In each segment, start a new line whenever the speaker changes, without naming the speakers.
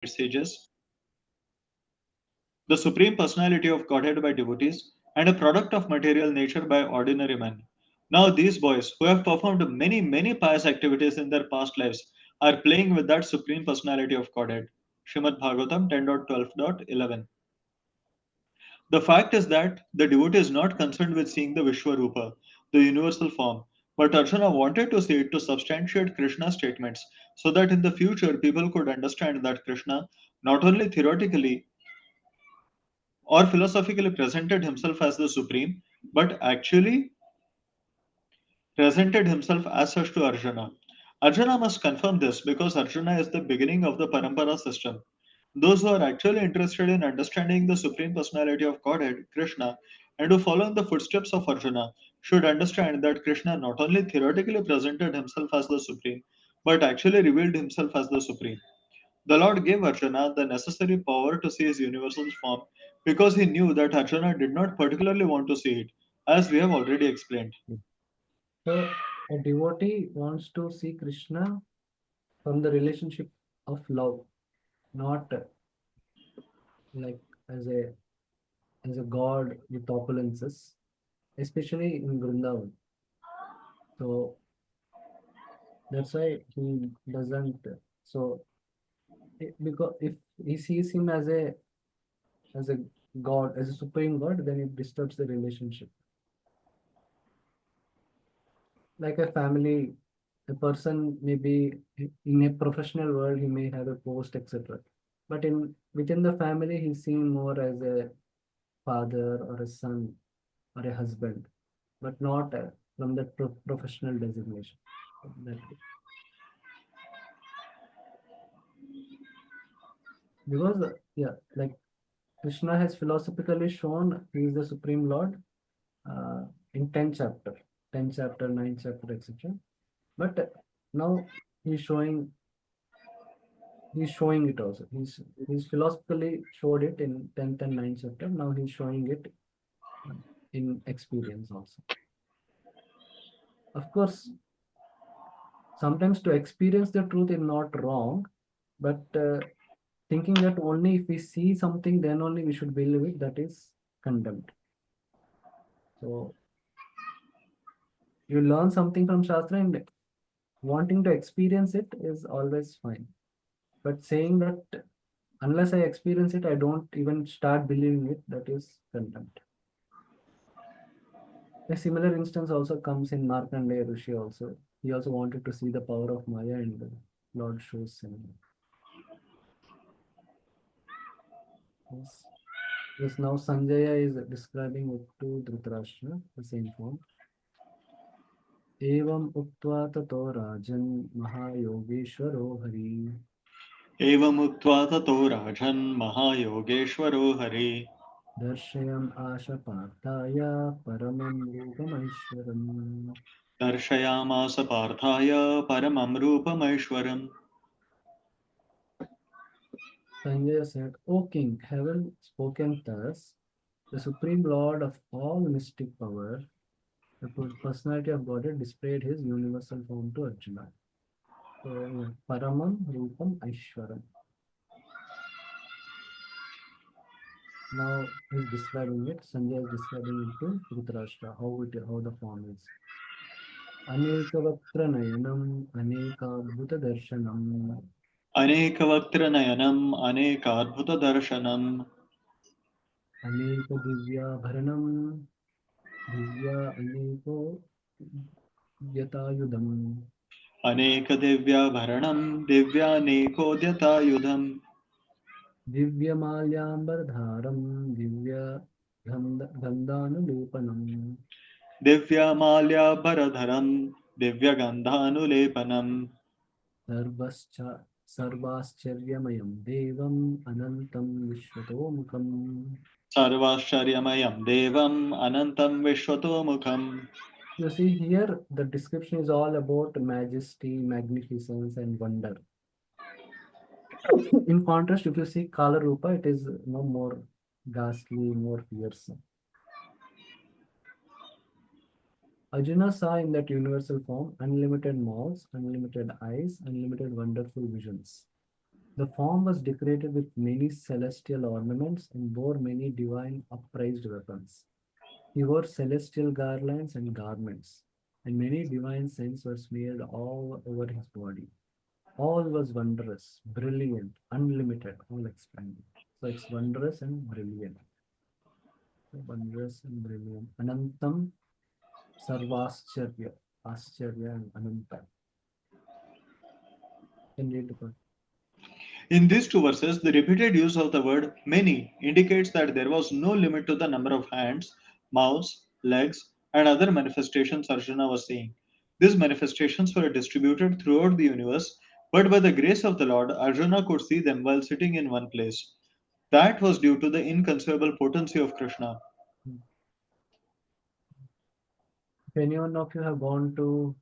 sages, the supreme personality of Godhead by devotees, and a product of material nature by ordinary men. Now, these boys, who have performed many, many pious activities in their past lives, are playing with that supreme personality of Godhead. Srimad Bhagavatam 10.12.11. The fact is that the devotee is not concerned with seeing the Vishwarupa, the universal form, but Arjuna wanted to see it to substantiate Krishna's statements so that in the future people could understand that Krishna not only theoretically or philosophically presented himself as the supreme, but actually presented himself as such to Arjuna. Arjuna must confirm this because Arjuna is the beginning of the Parampara system. Those who are actually interested in understanding the Supreme Personality of Godhead, Krishna, and who follow in the footsteps of Arjuna, should understand that Krishna not only theoretically presented himself as the Supreme, but actually revealed himself as the Supreme. The Lord gave Arjuna the necessary power to see his universal form because he knew that Arjuna did not particularly want to see it, as we have already explained.
So a devotee wants to see Krishna from the relationship of love, not like as a as a god with opulences, especially in Vrindavan. So that's why he doesn't. So because if he sees him as a god, as a supreme god, then it disturbs the relationship. Like a family, a person may be in a professional world, he may have a post, etc. But in within the family, he's seen more as a father or a son or a husband, but not from that professional designation. That, because yeah, like Krishna has philosophically shown he is the supreme Lord in 10 chapter, 9 chapter, etc. But now he's showing he's showing it also. He's philosophically showed it in 10th and 9th chapter. Now he's showing it uh, in experience also. Of course, sometimes to experience the truth is not wrong, but thinking that only if we see something, then only we should believe it, that is condemned. So you learn something from Shastra and wanting to experience it is always fine. But saying that unless I experience it, I don't even start believing it, that is contempt. A similar instance also comes in Markandeya Rishi also. He also wanted to see the power of Maya and the Lord shows him. Yes. Yes, now Sanjaya is describing it to Dhritarashtra, the same form. Evam uktva tato rajan mahayogeshwaro hari
एवमुक्त्वा ततो राजन् महायोगेश्वरो Hari
darshayam asha parthaya paramam रूपमैश्वरम्.
दर्शयामास पार्थाय परमं रूपमैश्वरम्.
Sanjaya said, O king, having spoken thus, the supreme lord of all mystic power, the personality of Godhead, displayed his universal form to Arjuna. So, yeah, Paramam Rupam Aishwaram. Now he's describing it. Sanjay is describing it to Dhritarashtra, how the form is. Anekavaktra Nayanam, Anekadbhuta Darshanam,
अनेकवक्त्रनयनम् अनेकाद्भुतदर्शनम्
Aneka Divya Bharanam, Divya Aneko Yatayudam,
अनेकदिव्याभरणम् दिव्यानेकोद्यतायुधम्
Divya Malyambardharam, Divya Gandhanulepanam,
दिव्यमाल्याभरधरम् दिव्यगन्धानुलेपनम्
Sarvascha Sarvascharyamayam Devam Anantam Vishwatomukam.
सर्वाश्चर्यमयम् देवम् अनन्तम् विश्वतोमुखम्.
You see here, the description is all about majesty, magnificence, and wonder. In contrast, if you see Kala Rupa, it is no more ghastly, more fearsome. Arjuna saw in that universal form unlimited mouths, unlimited eyes, unlimited wonderful visions. The form was decorated with many celestial ornaments and bore many divine upraised weapons. He wore celestial garlands and garments, and many divine scents were smeared all over his body. All was wondrous, brilliant, unlimited, all expanding. So it's wondrous and brilliant. So wondrous and brilliant. Anantam Sarvascharya. Ascharya and Ananta. Can read the part.
In these two verses, the repeated use of the word many indicates that there was no limit to the number of hands, mouths, legs, and other manifestations Arjuna was seeing. These manifestations were distributed throughout the universe, but by the grace of the Lord, Arjuna could see them while sitting in one place. That was due to the inconceivable potency of Krishna.
Hmm. If anyone of you have gone to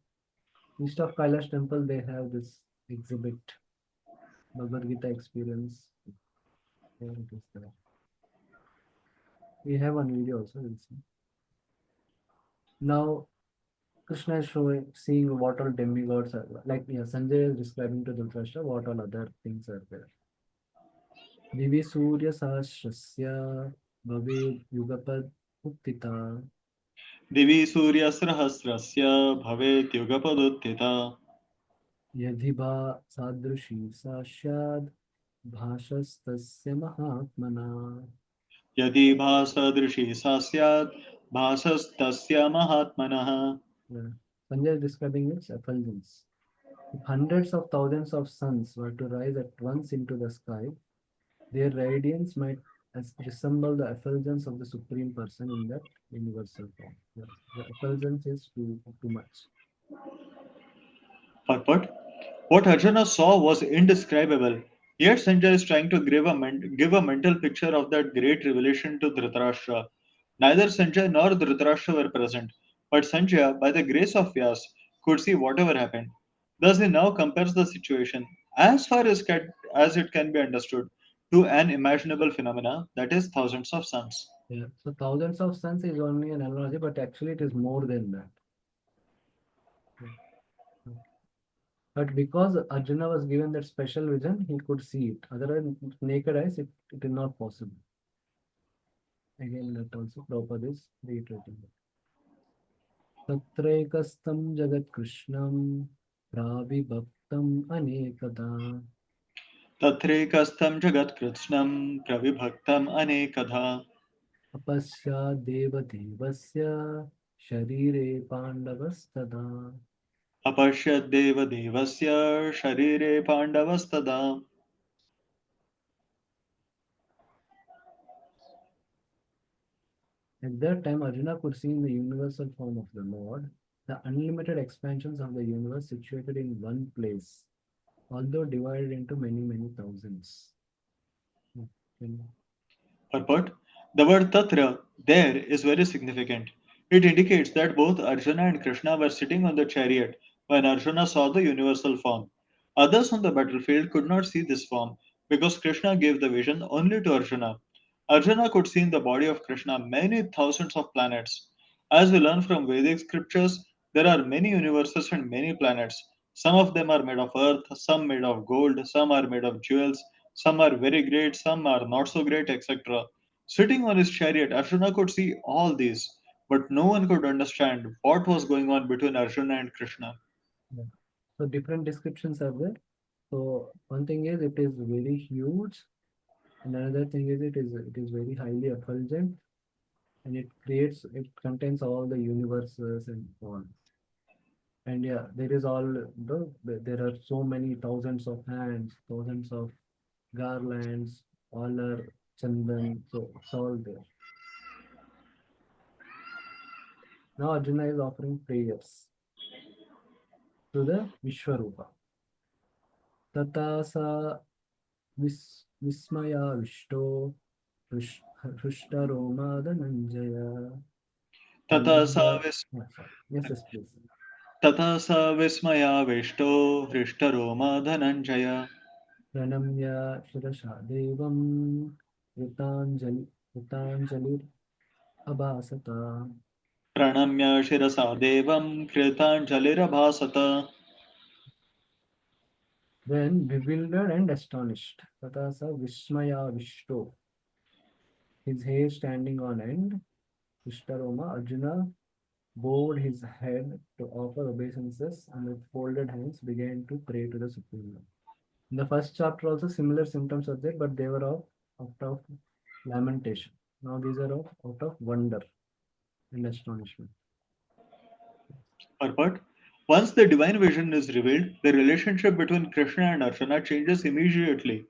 East of Kailash temple, they have this exhibit, Bhagavad Gita experience. There it is there. We have one video also, we'll see. Now, Krishna is showing, seeing what all demigods are like. Yeah, Sanjay is describing to Dhritarashtra what all other things are there. Divi Surya Sahasrasya Bhave Yugapad Uttita
दिवि सूर्यसहस्रस्य भवेत् युगपदुत्थिता
Yadhiba Sadrushi Sashad Bhashastasya Mahatmana.
यदि भासदृशी सा स्यात् भासस्तस्य महात्मनः.
Yeah. Sanjay is describing its effulgence. If hundreds of thousands of suns were to rise at once into the sky, their radiance might resemble the effulgence of the Supreme Person in that universal form. Yes, the effulgence is too much.
Purport: what Arjuna saw was indescribable, yet Sanjay is trying to give a mental picture of that great revelation to Dhritarashtra. Neither Sanjay nor Dhritarashtra were present, but Sanjay, by the grace of Vyas, could see whatever happened. Thus, he now compares the situation, as far as it can be understood, to an imaginable phenomena, that is, thousands of suns.
Yeah. So thousands of suns is only an analogy, but actually it is more than that. Yeah. Okay. But because Arjuna was given that special vision, he could see it. Otherwise, with naked eyes, it is not possible. Again, that also Prabhupada is reiterating that. तत्रैकस्थं जगत्कृष्णं प्राविभक्तम् अनेकदा
तत्रैकस्थं जगत्कृत्स्नं प्रविभक्तम् अनेकधा
अपश्याद्देवदेवस्य शरीरे पाण्डवस्तदा.
अपश्यद्देवदेवस्य शरीरे पाण्डवस्तदा.
At that time, Arjuna could see in the universal form of the Lord the unlimited expansions of the universe situated in one place, although divided into many, many thousands. Hmm.
Purport: the word Tatra there is very significant. It indicates that both Arjuna and Krishna were sitting on the chariot when Arjuna saw the universal form. Others on the battlefield could not see this form because Krishna gave the vision only to Arjuna. Arjuna could see in the body of Krishna many thousands of planets. As we learn from Vedic scriptures, there are many universes and many planets. Some of them are made of earth, some made of gold, some are made of jewels, some are very great, some are not so great, etc. Sitting on his chariot, Arjuna could see all these, but no one could understand what was going on between Arjuna and Krishna.
Yeah. So different descriptions are there. So one thing is it is very huge, and another thing is it is very highly effulgent, and it contains all the universes and all. And yeah, there is all there are so many thousands of hands, thousands of garlands, all are chandan, so it's all there. Now Arjuna is offering prayers to the Vishwarupa. Tata sa vismaya vishto hrishtaro Dhananjaya.
ततः स
Pranamya.
विस्
Yeah, sorry. Yes, yes, please.
ततः स विस्मयाविष्टो हृष्टरोमा Dhananjay.
Pranamya Shirasha Devam Kritanjali Abhasata.
प्रणम्य शिरसा देवं कृताञ्जलिरभासत.
Then bewildered and astonished. Tatasa Vismaya Vishto, his hair standing on end. Vishtaroma Arjuna bowed his head to offer obeisances and with folded hands began to pray to the Supreme Lord. In the first chapter also similar symptoms are there, but they were of out of lamentation. Now these are of out of wonder and astonishment.
Purport. Once the divine vision is revealed, the relationship between Krishna and Arjuna changes immediately.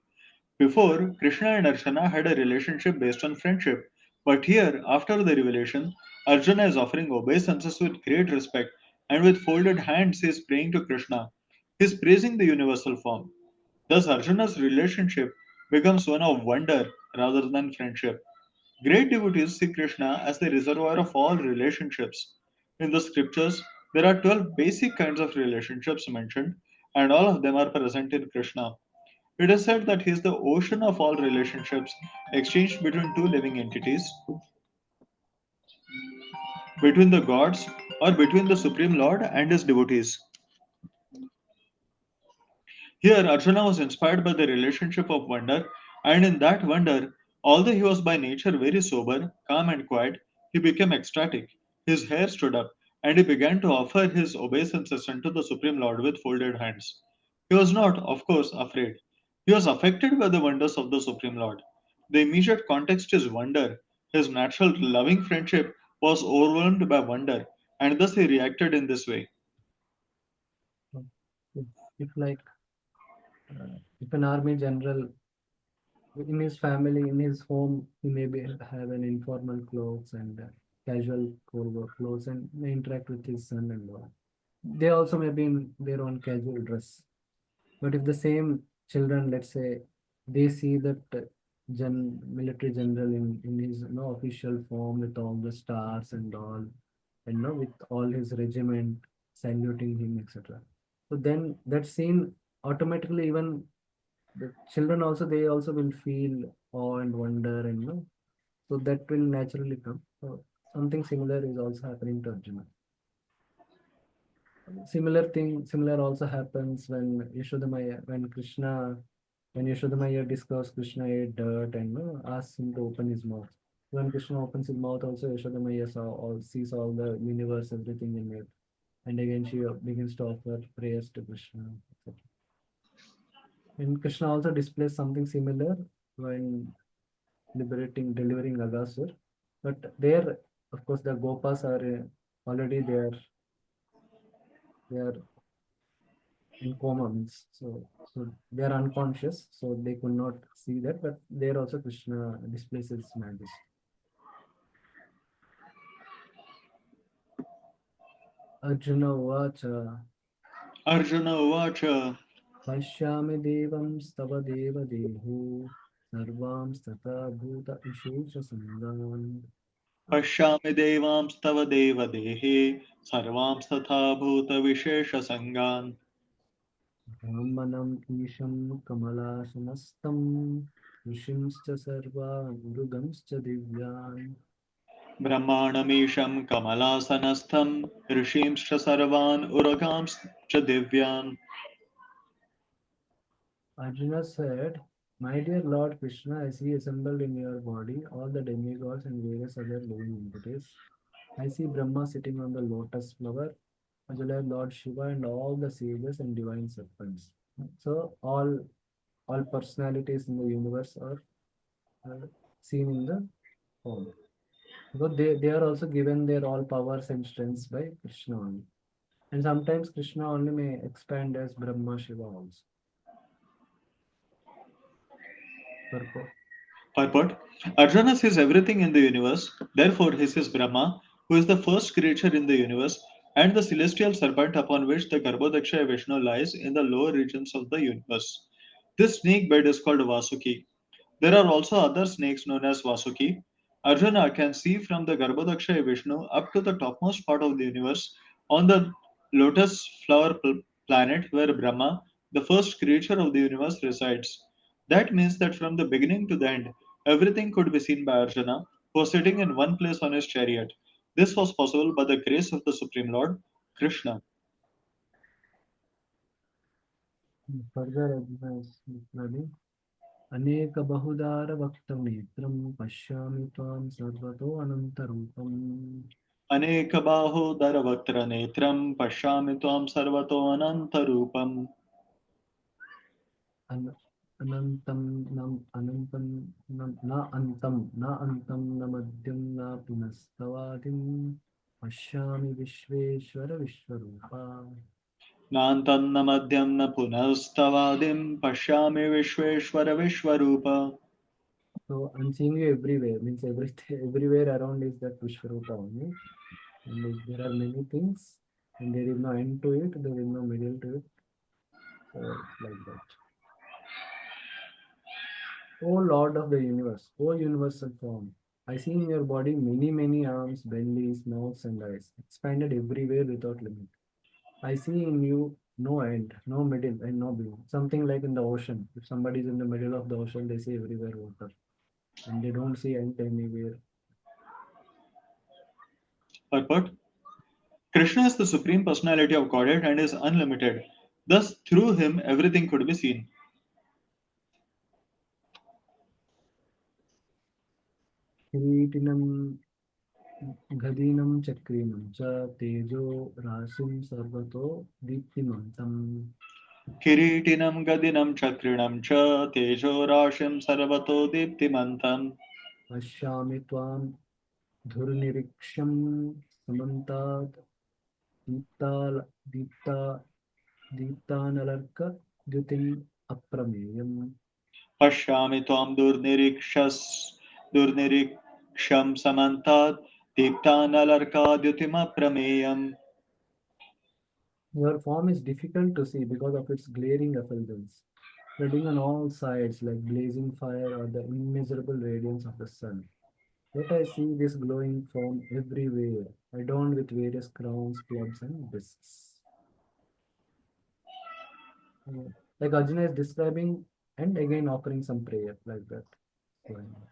Before, Krishna and Arjuna had a relationship based on friendship, but here, after the revelation, Arjuna is offering obeisances with great respect, and with folded hands he is praying to Krishna. He is praising the universal form. Thus, Arjuna's relationship becomes one of wonder rather than friendship. Great devotees see Krishna as the reservoir of all relationships. In the scriptures, there are 12 basic kinds of relationships mentioned, and all of them are present in Krishna. It is said that he is the ocean of all relationships exchanged between two living entities, between the gods, or between the Supreme Lord and his devotees. Here, Arjuna was inspired by the relationship of wonder, and in that wonder, although he was by nature very sober, calm, and quiet, he became ecstatic. His hair stood up, and he began to offer his obeisances unto the Supreme Lord with folded hands. He was not, of course, afraid. He was affected by the wonders of the Supreme Lord. The immediate context is wonder. His natural loving friendship was overwhelmed by wonder, and thus he reacted in this way.
So, if, if like if an army general in his family, in his home, he maybe have an informal clothes and casual clothes and may interact with his son and all. They also may be in their own casual dress. But if the same children, let's say, they see that military general in his official form with all the stars and all, and with all his regiment saluting him, etc. So then that scene automatically even the children also they also will feel awe and wonder and so that will naturally come. So something similar is also happening to Arjuna. Similar also happens when Yashodamaya discovers Krishna ate dirt and asks him to open his mouth. When Krishna opens his mouth, also Yashodamaya sees all the universe, everything in it, and again she begins to offer prayers to Krishna, etc. And Krishna also displays something similar when delivering Agasur. But there, of course, the Gopas are already they are in coma means so they are unconscious, so they could not see that. But there also Krishna displays his majesty. Arjuna Uvacha
Arjuna Uvacha.
Pashyami Devam Stava Deva Dehu Sarvam Stata Bhuta Ishesha Sangan
पश्यामि देवांस्तव देवदेहे सर्वांस्तथा भूतविशेषसङ्गान्
Brahmanam Isham Kamalashanastam Rishimscha Sarva Mrugamscha Divyan.
ब्रह्माणमीशं कमलासनस्थं ऋषींश्च सर्वान् उरगांश्च दिव्यान्.
Arjuna said, my dear Lord Krishna, I see assembled in your body all the demigods and various other living entities. I see Brahma sitting on the lotus flower, as well as Lord Shiva and all the sages and divine serpents. So all personalities in the universe are uh, seen in the form. Because they are also given their all powers and strengths by Krishna only. And sometimes Krishna only may expand as Brahma Shiva also. Purport.
Purport. Arjuna sees everything in the universe, therefore he sees Brahma, who is the first creature in the universe, and the celestial serpent upon which the Garbhodaksha Vishnu lies in the lower regions of the universe. This snake bed is called Vasuki. There are also other snakes known as Vasuki. Arjuna can see from the Garbhodaksha Vishnu up to the topmost part of the universe on the lotus flower planet where Brahma, the first creature of the universe, resides. That means that from the beginning to the end, everything could be seen by Arjuna, who was sitting in one place on his chariot. This was possible by the grace of the Supreme Lord, Krishna.
Further advice, literally. अनेक बहुदार वक्त्रनेत्रं पश्यामि त्वां सर्वतो अनन्तरूपम्
अनेकबाहोदरवक्त्रनेत्रं पश्यामि त्वां सर्वतोऽनन्तरूपम्
अन अनन्तं अनन्तं न अन्तं न अन्तं न मध्यं न पुनस्तवादिं पश्यामि विश्वेश्वर विश्वरूपा.
नान्तं न मध्यं न पुनस्तवादिं पश्यामि विश्वेश्वर विश्वरूप.
So I'm seeing you everywhere means everything everywhere around is that Vishwarupa only. And if there are many things and there is no end to it, there is no middle to it. So it's like that. O Lord of the universe, O universal form, I see in your body many, many arms, bellies, mouths, and eyes, expanded everywhere without limit. I see in you no end, no middle, and no beginning. Something like in the ocean. If somebody is in the middle of the ocean, they see everywhere water, and they don't see end anywhere.
Purport: Krishna is the supreme personality of Godhead and is unlimited. Thus, through him, everything could be seen.
किरीटिनं गदिनं चक्रिणं च तेजो राशिं सर्वतो दीप्तिमन्तम्
किरीटिनं गदिनं चक्रिणं च तेजोराशिं सर्वतो दीप्तिमन्तम्
पश्यामि त्वां धुर्निरीक्ष्यं समन्तात् दीप्ताल दीप्ता दीप्तानलर्कद्युतिम् अप्रमेयम्.
पश्यामि त्वां दुर्निरीक्षं समन्तात् दीप्तानलर्काद्युतिमप्रमेयम्.
Your form is difficult to see because of its glaring effulgence, spreading on all sides like blazing fire or the immeasurable radiance of the sun. Yet I see this glowing form everywhere, adorned with various crowns, clubs, and discs. Uh, Like Arjuna is describing and again offering some prayer like that. Going on.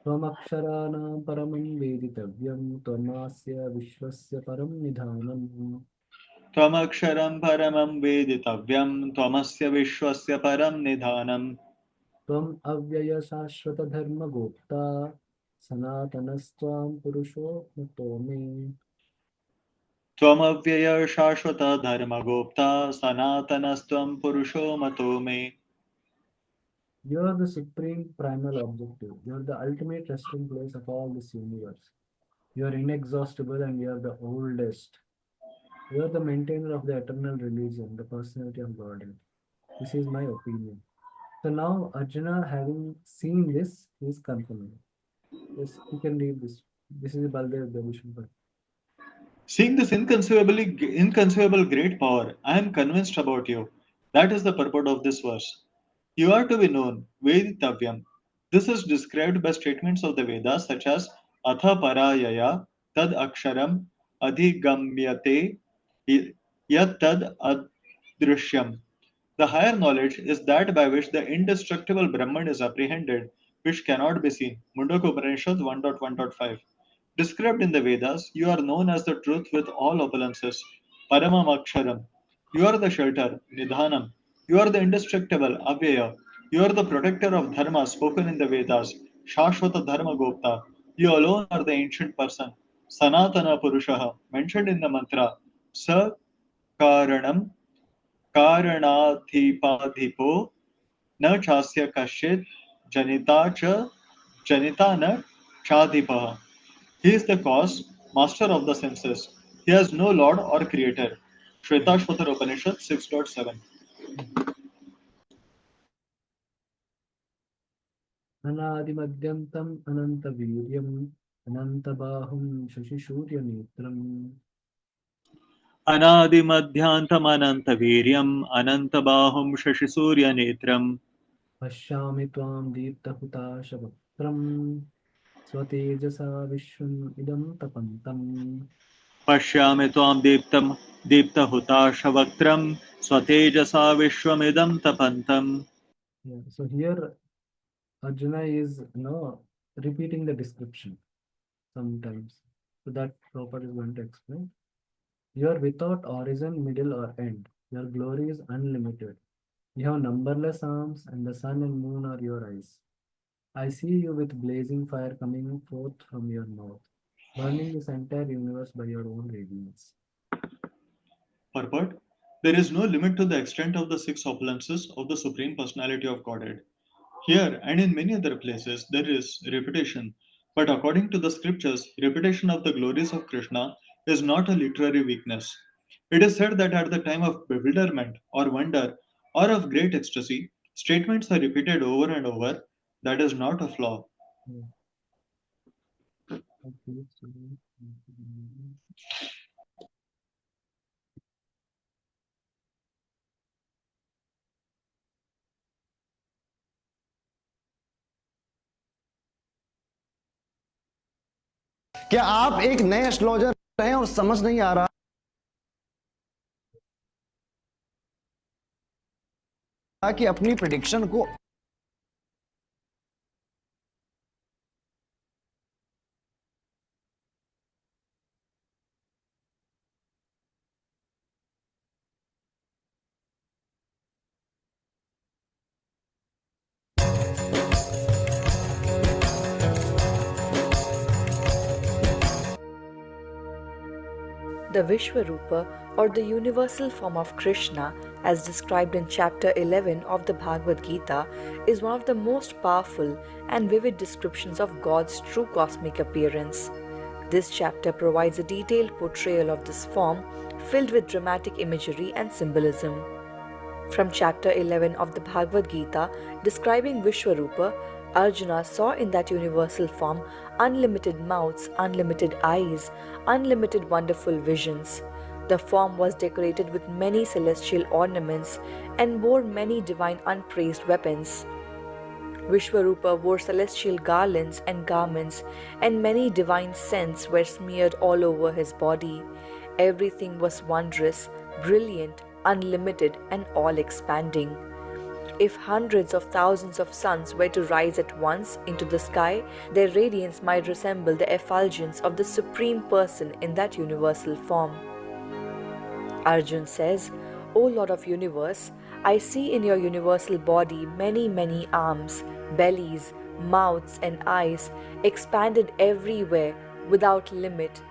त्वमक्षराणां परमं वेदितव्यं त्वमास्य विश्वस्य परं निधानम्
त्वमक्षरं परमं वेदितव्यं त्वमस्य विश्वस्य परं निधानम्.
त्वम् अव्ययशाश्वतधर्मगोप्ता सनातनस्त्वां पुरुषो मतो मे.
त्वमव्ययः शाश्वतः धर्मगोप्ता सनातनस्त्वं पुरुषो मतो मे.
You are the supreme primal objective. You are the ultimate resting place of all this universe. You are inexhaustible and you are the oldest. You are the maintainer of the eternal religion, the personality of Godhead. This is my opinion. So now Arjuna, having seen this, he is confirming. Yes, you can read this. This is Baldev Devotion.
Seeing this inconceivable great power, I am convinced about you. That is the purport of this verse. You are to be known, Veditavyam. This is described by statements of the Vedas such as Atha Parayaya, Tad Aksharam, Adhigamyate, Yat Tad Adrishyam. The higher knowledge is that by which the indestructible Brahman is apprehended, which cannot be seen. Mundaka Upanishad 1.1.5. Described in the Vedas, you are known as the truth with all opulences. Paramam Aksharam. You are the shelter, Nidhanam. You are the indestructible, Avyaya. You are the protector of Dharma spoken in the Vedas, Shashvata Dharma Gopta. You alone are the ancient person, Sanatana Purushaha, mentioned in the mantra, Sa Karanam कारणाधिपाधिपो न चास्य कश्चित् जनिता च जनिता न चाधिपः. He is the cause, master of the senses. He has no lord or creator. Shvetashvatar Upanishad 6.7.
अनादिमद्यन्तम् अनन्तवीर्यम् अनन्तबाहुं शशिशूर्यनेत्रम्
अनादिमध्यान्तमनन्तवीर्यम् अनन्तबाहुं शशिसूर्यनेत्रम्
पश्यामि त्वां दीप्तहुताशवक्त्रम् स्वतेजसा विश्वम् इदं तपन्तम्.
पश्यामि त्वां दीप्तहुताशवक्त्रं स्वतेजसा विश्वमिदं तपन्तम्.
Yeah. So here Arjuna is repeating the description sometimes. So that Prabhupada is going to explain. You are without origin, middle, or end. Your glory is unlimited. You have numberless arms, and the sun and moon are your eyes. I see you with blazing fire coming forth from your mouth, burning this entire universe by your own radiance.
Purport: there is no limit to the extent of the six opulences of the Supreme Personality of Godhead. Here and in many other places there is repetition, but according to the scriptures, repetition of the glories of Krishna is not a literary weakness. It is said that at the time of bewilderment or wonder or of great ecstasy, statements are repeated over and over. That is not a flaw.
Hmm. Okay, so,
क्या आप एक नए astrologer हैं और समझ नहीं आ रहा कि अपनी प्रिडिक्शन को
The Vishwarupa, or the universal form of Krishna, as described in chapter 11 of the Bhagavad Gita, is one of the most powerful and vivid descriptions of God's true cosmic appearance. This chapter provides a detailed portrayal of this form filled with dramatic imagery and symbolism. From chapter 11 of the Bhagavad Gita, describing Vishwarupa, Arjuna saw in that universal form unlimited mouths, unlimited eyes, unlimited wonderful visions. The form was decorated with many celestial ornaments and bore many divine unpraised weapons. Vishwarupa wore celestial garlands and garments, and many divine scents were smeared all over his body. Everything was wondrous, brilliant, unlimited, and all expanding. If hundreds of thousands of suns were to rise at once into the sky, their radiance might resemble the effulgence of the Supreme Person in that universal form. Arjun says, O Lord of Universe, I see in your universal body many, many arms, bellies, mouths, and eyes expanded everywhere without limit.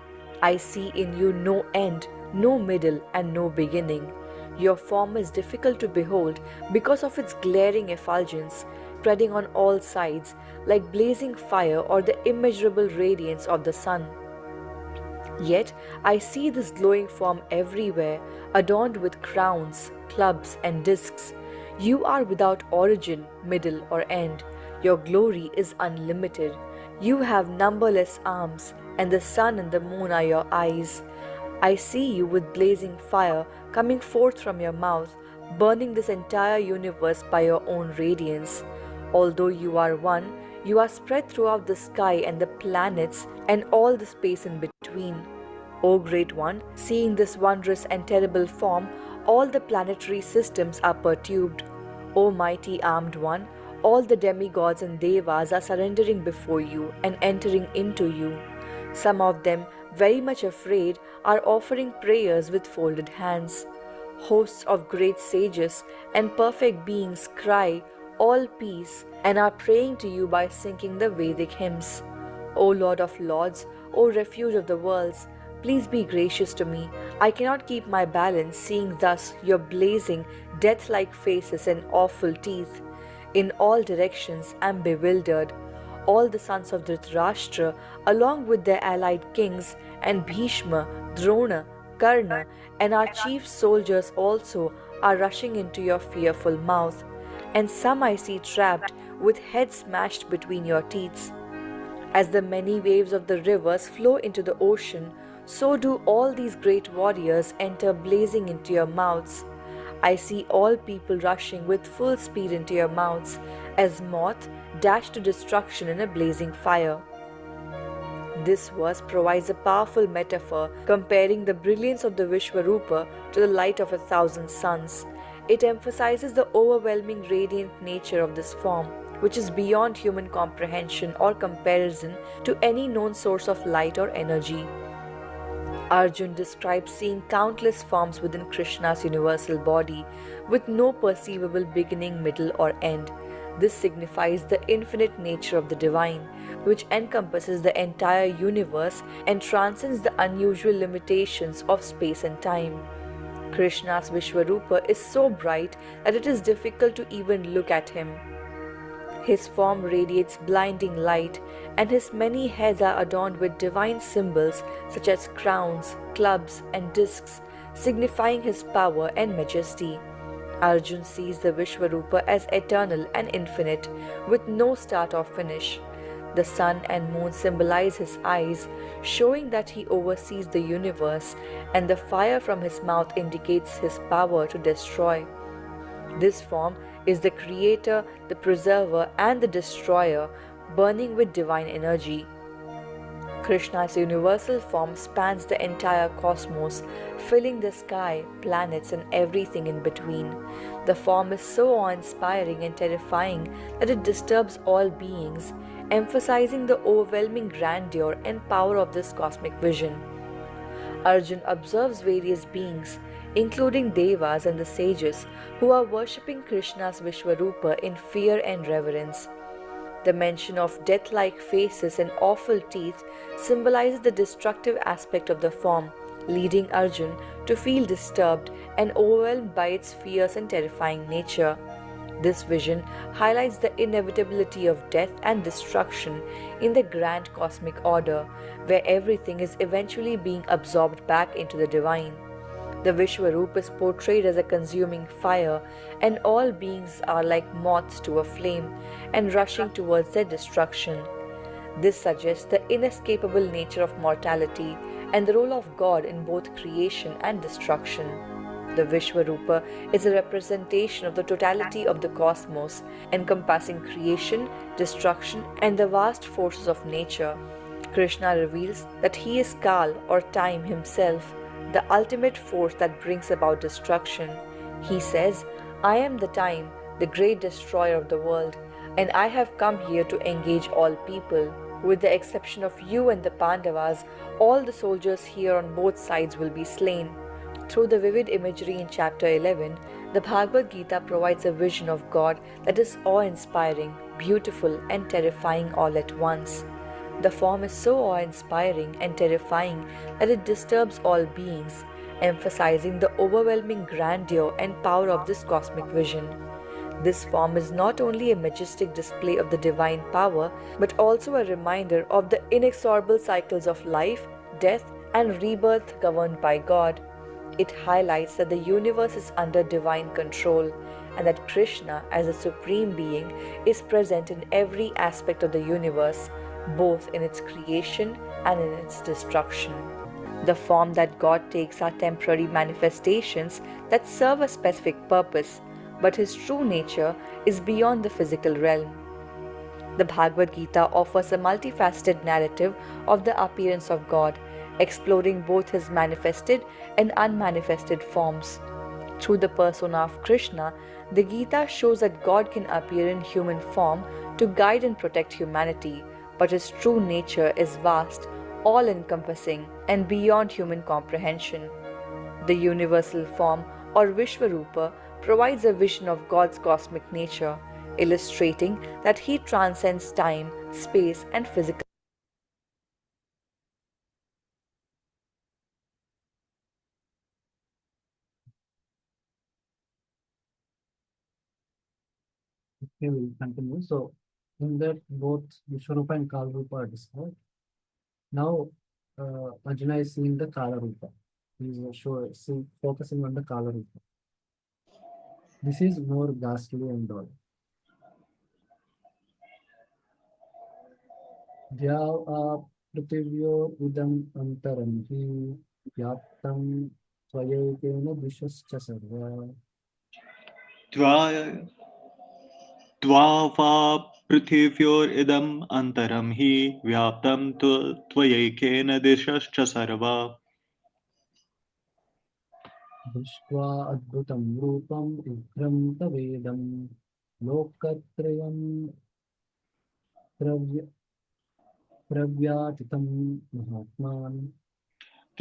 I see in you no end, no middle, and no beginning. Your form is difficult to behold because of its glaring effulgence, spreading on all sides like blazing fire or the immeasurable radiance of the sun. Yet I see this glowing form everywhere, adorned with crowns, clubs, and discs. You are without origin, middle, or end. Your glory is unlimited. You have numberless arms, and the sun and the moon are your eyes. I see you with blazing fire coming forth from your mouth, burning this entire universe by your own radiance. Although you are one, you are spread throughout the sky and the planets and all the space in between. O Great One, seeing this wondrous and terrible form, all the planetary systems are perturbed. O Mighty Armed One, all the demigods and devas are surrendering before you and entering into you. Some of them, very much afraid, are offering prayers with folded hands. Hosts of great sages and perfect beings cry, all peace, and are praying to you by singing the Vedic hymns. O Lord of Lords, O Refuge of the worlds, please be gracious to me. I cannot keep my balance seeing thus your blazing, death-like faces and awful teeth. In all directions I am bewildered. All the sons of Dhritarashtra, along with their allied kings, and Bhishma, Drona, Karna, and our chief soldiers also are rushing into your fearful mouth. And some I see trapped, with heads smashed between your teeth. As the many waves of the rivers flow into the ocean, so do all these great warriors enter blazing into your mouths. I see all people rushing with full speed into your mouths, as moth dashed to destruction in a blazing fire. This verse provides a powerful metaphor comparing the brilliance of the Vishwarupa to the light of 1,000 suns. It emphasizes the overwhelming radiant nature of this form, which is beyond human comprehension or comparison to any known source of light or energy. Arjun describes seeing countless forms within Krishna's universal body with no perceivable beginning, middle, or end. This signifies the infinite nature of the divine, which encompasses the entire universe and transcends the unusual limitations of space and time. Krishna's Vishwarupa is so bright that it is difficult to even look at him. His form radiates blinding light, and his many heads are adorned with divine symbols such as crowns, clubs, and discs, signifying his power and majesty. Arjun sees the Vishwarupa as eternal and infinite, with no start or finish. The sun and moon symbolize his eyes, showing that he oversees the universe, and the fire from his mouth indicates his power to destroy. This form is the creator, the preserver, and the destroyer, burning with divine energy. Krishna's universal form spans the entire cosmos, filling the sky, planets, and everything in between. The form is so awe inspiring and terrifying that it disturbs all beings, emphasizing the overwhelming grandeur and power of this cosmic vision. Arjun observes various beings, including Devas and the sages, who are worshipping Krishna's Vishwarupa in fear and reverence. The mention of death like faces and awful teeth symbolizes the destructive aspect of the form, leading Arjun to feel disturbed and overwhelmed by its fierce and terrifying nature. This vision highlights the inevitability of death and destruction in the grand cosmic order, where everything is eventually being absorbed back into the divine. The Vishwarup is portrayed as a consuming fire, and all beings are like moths to a flame and rushing towards their destruction. This suggests the inescapable nature of mortality and the role of God in both creation and destruction. The Vishwarupa is a representation of the totality of the cosmos, encompassing creation, destruction, and the vast forces of nature. Krishna reveals that he is Kal or time himself, the ultimate force that brings about destruction. He says, I am the time, the great destroyer of the world, and I have come here to engage all people. With the exception of you and the Pandavas, all the soldiers here on both sides will be slain. Through the vivid imagery in chapter 11, the Bhagavad Gita provides a vision of God that is awe-inspiring, beautiful, and terrifying all at once. The form is so awe-inspiring and terrifying that it disturbs all beings, emphasizing the overwhelming grandeur and power of this cosmic vision. This form is not only a majestic display of the divine power, but also a reminder of the inexorable cycles of life, death, and rebirth governed by God. It highlights that the universe is under divine control and that Krishna, as a supreme being, is present in every aspect of the universe, both in its creation and in its destruction. The form that God takes are temporary manifestations that serve a specific purpose, but his true nature is beyond the physical realm. The Bhagavad Gita offers a multifaceted narrative of the appearance of God, exploring both his manifested and unmanifested forms. Through the persona of Krishna, the Gita shows that God can appear in human form to guide and protect humanity, but his true nature is vast, all encompassing, and beyond human comprehension. The universal form, or Vishwarupa, provides a vision of God's cosmic nature, illustrating that he transcends time, space, and physical.
Okay, we'll continue. So, in that both Vishwarupa and Kalarupa are described. Now, Arjuna is seeing the Kalarupa. He's focusing on the Kalarupa. This is more ghastly and all. Dya prithivyo idam antaram hi vyaptam swayekena dishascha sarva.
Tva Tvava prithivyor antaram hi vyaptam tvayekena dishascha sarva.
दृष्ट्वा अद्भुतं रूपम् उग्रं तवेदं लोकत्रयं प्रव्य प्रव्याथितं महात्मान्.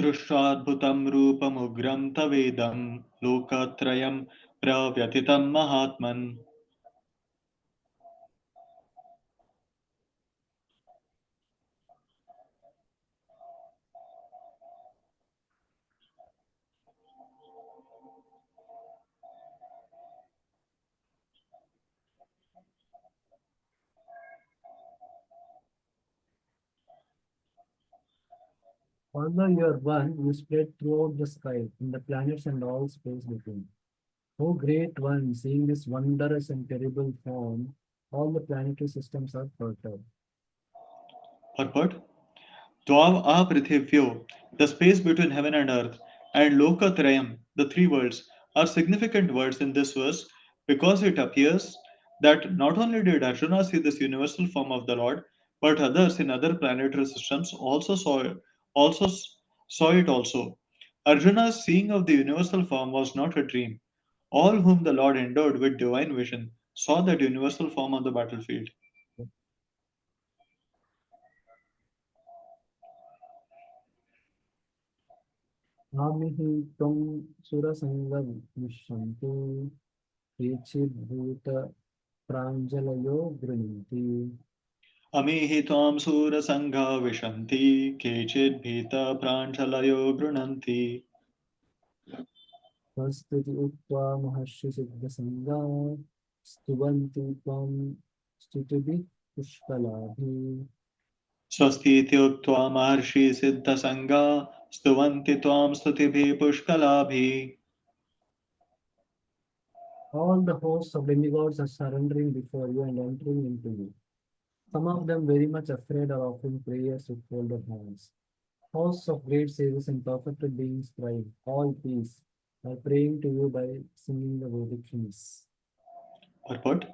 दृष्ट्वाद्भुतं रूपमुग्रं तवेदं लोकत्रयं प्रव्यथितं महात्मन्.
Although you are one, you spread throughout the sky, in the planets and all space between. O great one, seeing this wondrous and terrible form, all the planetary systems are perturbed.
Purport: Dvav Prithivyo, the space between heaven and earth, and Lokatrayam, the three worlds, are significant words in this verse because it appears that not only did Arjuna see this universal form of the Lord, but others in other planetary systems also saw it also. Arjuna's seeing of the universal form was not a dream. All whom the Lord endowed with divine vision saw that universal form on the battlefield.
Namihi tum surasangam vishantu kechidbhuta pranjalayo grinti
अमीहि त्वां सूरसङ्घा विशन्ति केचिद्भीता प्राञ्जलयो गृह्णन्ति
Vastuti ukva maharshi siddhasanga stuvanti tvam stutibhi pushkalabhi.
स्वस्तीत्युक्त्वा महर्षि सिद्धसङ्गा स्तुवन्ति त्वां स्तुतिभिः पुष्कलाभिः.
All the hosts of demigods are surrendering before you and entering into you. Some of them very much afraid are offering prayers with folded hands. Hosts of great sages and perfected beings cry, all peace, are praying to you by singing the Vedic hymns.
Purport: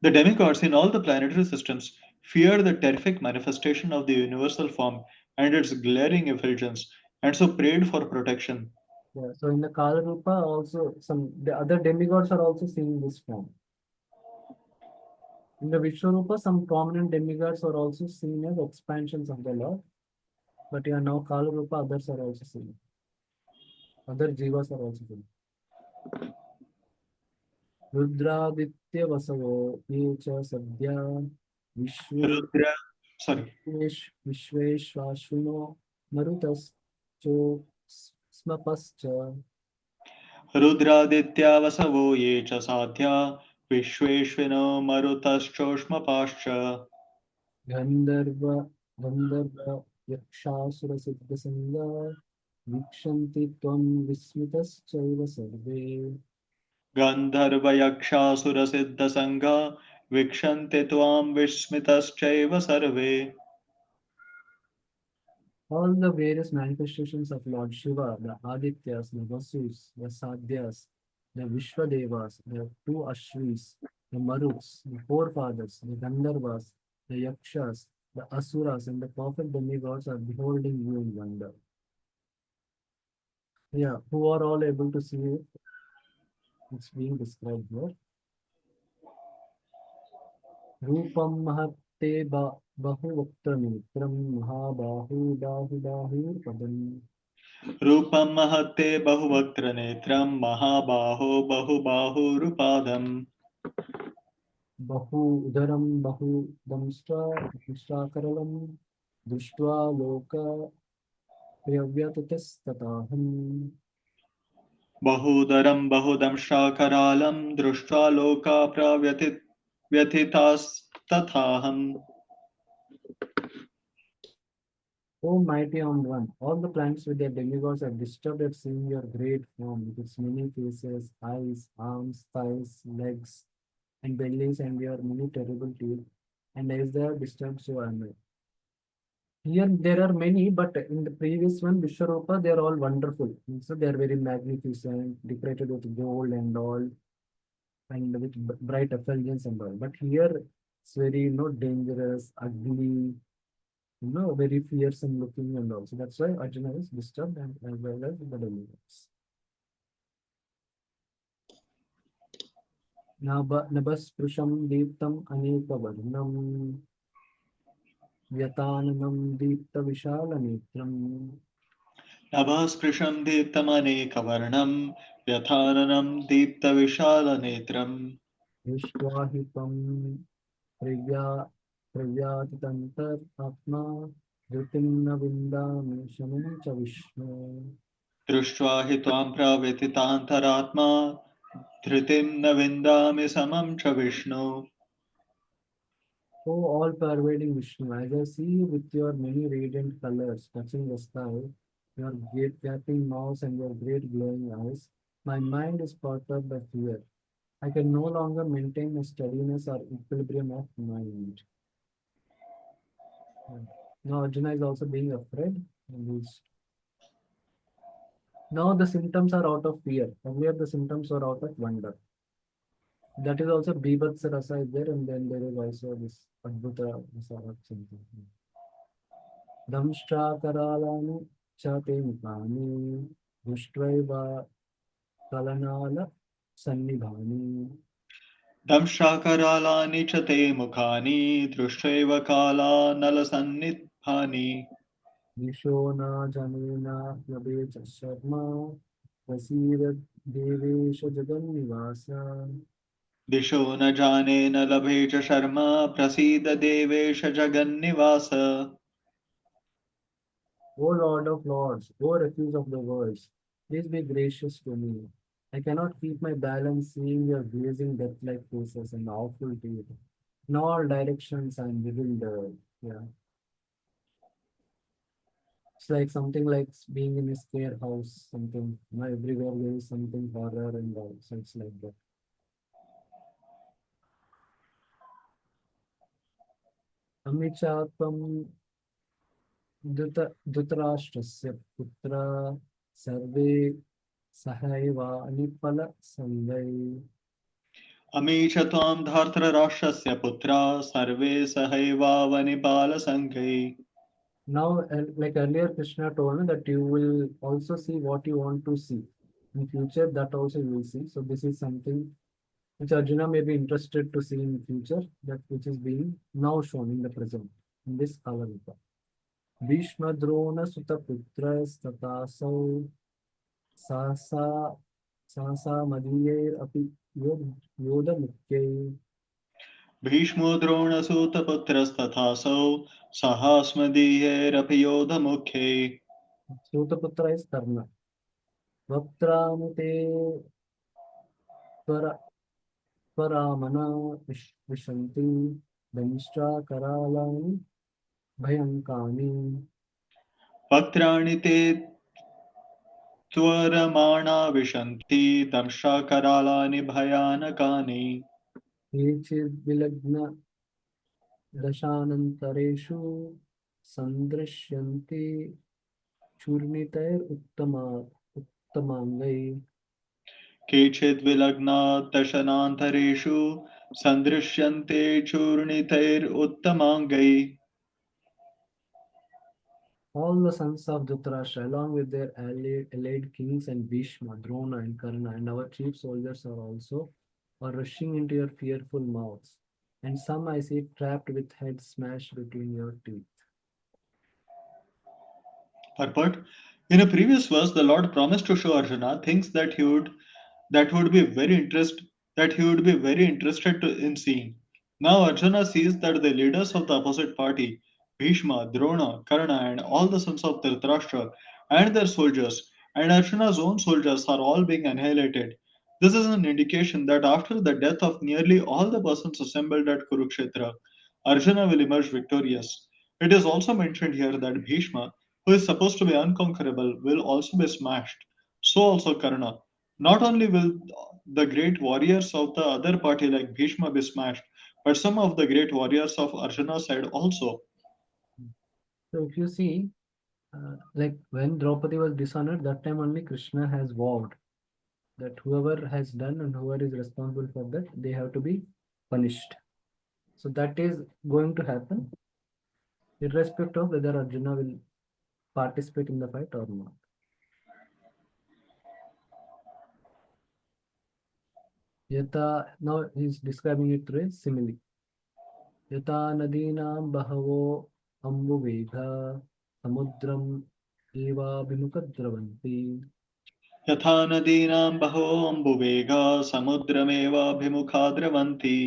the demigods in all the planetary systems fear the terrific manifestation of the universal form and its glaring effulgence, and so prayed for protection.
Yeah, so in the Kala Rupa also some the other demigods are also seeing this form. In the Vishwarupa, some prominent demigods are also seen as expansions of the Lord. But yeah, now Kala Rupa, others are also seen. Other jivas are also seen. Rudraditya Vasavo Yecha Sadhya Vishwe
Rudra, sorry,
Vishveshvashvino Marutas Cho Smapascha
रुद्रादित्या वसवो ये च साध्या विश्वेश्विनो मरुतश्चोष्मपाश्च.
Gandharva Gandharva Yakshasura Siddhasanga Vikshanti Tvam Vismitas Sarve.
गन्धर्वयक्षासुरसिद्धसङ्घा वीक्षन्ते त्वां विस्मितश्चैव सर्वे.
All the various manifestations of Lord Shiva, the Adityas, the Vasus, the Sadhyas, the Vishwadevas, the two Ashvis, the Maruts, the forefathers, the Gandharvas, the Yakshas, the Asuras, and the perfect demigods are beholding you in wonder. Yeah, who are all able to see it? It's being described here. Rupam Mahatte Bahuvaktanetram Mahabahu Bahu Bahu Padam.
रूपं महत्ते बहुवक्त्रनेत्रं महाबाहो बहुबाहुरुपादम्.
बहु उदरं बहु दंष्ट्राकरलं दृष्ट्वा लोकप्रियव्यततस्तताहम्.
बहूदरं बहुदंष्ट्राकरालं दृष्ट्वा लोका व्यथितास्तथाहम्.
O mighty on one, all the planets with their demigods are disturbed at seeing your great form with its many faces, eyes, arms, thighs, legs, and bellies, and your many terrible teeth. And as they are disturbed, so am I. Here there are many, but in the previous one, Vishwarupa, they are all wonderful. So they are very magnificent, decorated with gold and all, and with bright effulgence and all. But here it's very, dangerous, ugly, very fearsome looking and all. So that's why Arjuna is disturbed and as well as the demigods. Nabhasprusham Deeptam Aneka Varnam Vyatanam Deepta Vishala Netram.
नभःस्पृशं दीप्तमनेकवर्णं व्यथाननं दीप्तविशालनेत्रम्
दृष्ट्वा हि त्वं प्रव्या प्रव्यातितन्तरात्मा धृतिं न विन्दामि शमं च विष्णु।
दृष्ट्वा हि त्वां प्रव्यथितान्तरात्मा धृतिं न विन्दामि समं च Vishnu
O all-pervading Vishnu, as I see you with your many radiant colors touching the sky, your great gaping mouth and your great glowing eyes, my mind is caught up by fear. I can no longer maintain a steadiness or equilibrium of mind. Yeah. Now Arjuna is also being afraid. Now the symptoms are out of fear. Earlier the symptoms were out of wonder. That is also Bibhatsa Rasa is there, and then there is also this Adbhuta Rasa of something. Damshakaralanı chatemukani dushtva kalanala sannibhani
दंशाकरालानि च ते मुखानि दृष्ट्वैव कालानलसन्निभानि
Vishona janena yabecha sharma prasida devesha jagannivasa.
दिशो न जाने न लभे च शर्मा प्रसीद देवेश जगन्निवास
O Lord of Lords, O refuge of the worlds, please be gracious to me. I cannot keep my balance seeing your blazing death-like faces and awful teeth. In all directions I am bewildered. Yeah. It's like something like being in a scare house, something. Everywhere there is something horror and all. So it's like that. Amichapam Dhritarashtrasya putra sarve sahaiva anipala sangai.
अमी च त्वां धार्तराष्ट्रस्य पुत्रा सर्वे सहैवावनिपालसङ्घैः
Now, like earlier, Krishna told me that you will also see what you want to see. In future, that also you will see. So this is something which Arjuna may be interested to see in future, that which is being now shown in the present, in this Kalarupa. Bhishma Drona Sutta Putra Statasau Sasa Sasa Madhyer Api Yoda Mukhya.
भीष्मो द्रोणसूतपुत्रस्तथासौ सहास्मदीयैरपि योधमुख्यैः
Sutaputra is Karna. Vaptramute Paramana Vishanti Dhamishtra Karalani Bhayankani
वक्त्राणि ते त्वरमाणा विशन्ति दंशाकरालानि भयानकानि
Kechid Vilagna Dashanantareshu Sandrishyanti Churnitair Uttamangai.
केचिद् विलग्ना दशनान्तरेषु सन्दृश्यन्ते चूर्णितैरुत्तमाङ्गैः
All the sons of Dhritarashtra, along with their allied kings and Bhishma, Drona, and Karna, and our chief soldiers are rushing into your fearful mouths. And some I see trapped with heads smashed between your teeth.
Purport. In a previous verse, the Lord promised to show Arjuna things that would be very interest that he would be very interested in seeing. Now Arjuna sees that the leaders of the opposite party, Bhishma, Drona, Karna, and all the sons of Dhritarashtra and their soldiers, and Arjuna's own soldiers are all being annihilated. This is an indication that after the death of nearly all the persons assembled at Kurukshetra, Arjuna will emerge victorious. It is also mentioned here that Bhishma, who is supposed to be unconquerable, will also be smashed. So also Karna. Not only will the great warriors of the other party like Bhishma be smashed, but some of the great warriors of Arjuna's side also.
So if you see, like when Draupadi was dishonored, that time only Krishna has vowed that whoever has done and whoever is responsible for that, they have to be punished. So that is going to happen, irrespective of whether Arjuna will participate in the fight or not. Yata, now he's describing it through a simile. Yata nadinam bahavo ambuvegha samudram एवाभिमुखद्रवन्ति
यथा नदीनां बहोऽम्बुवेगा समुद्रमेवाभिमुखा द्रवन्ति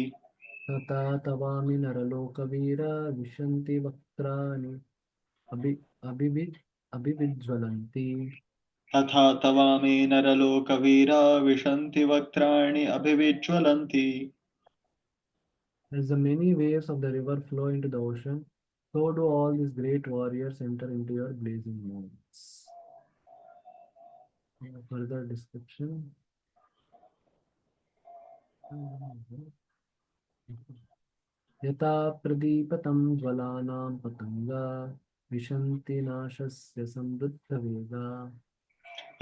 तथा तवामि नरलोकवीरा विशन्ति वक्त्राणि अभि अभिविज् अभिविज्वलन्ति.
तथा तवामि नरलोकवीरा विशन्ति वक्त्राणि अभिविज्वलन्ति
As the many waves of the river flow into the ocean, so do all these great warriors enter into your blazing mountains. Further description. यथा प्रदीपतं ज्वलानां पतङ्गा विशन्ति नाशस्य समृद्धवेगा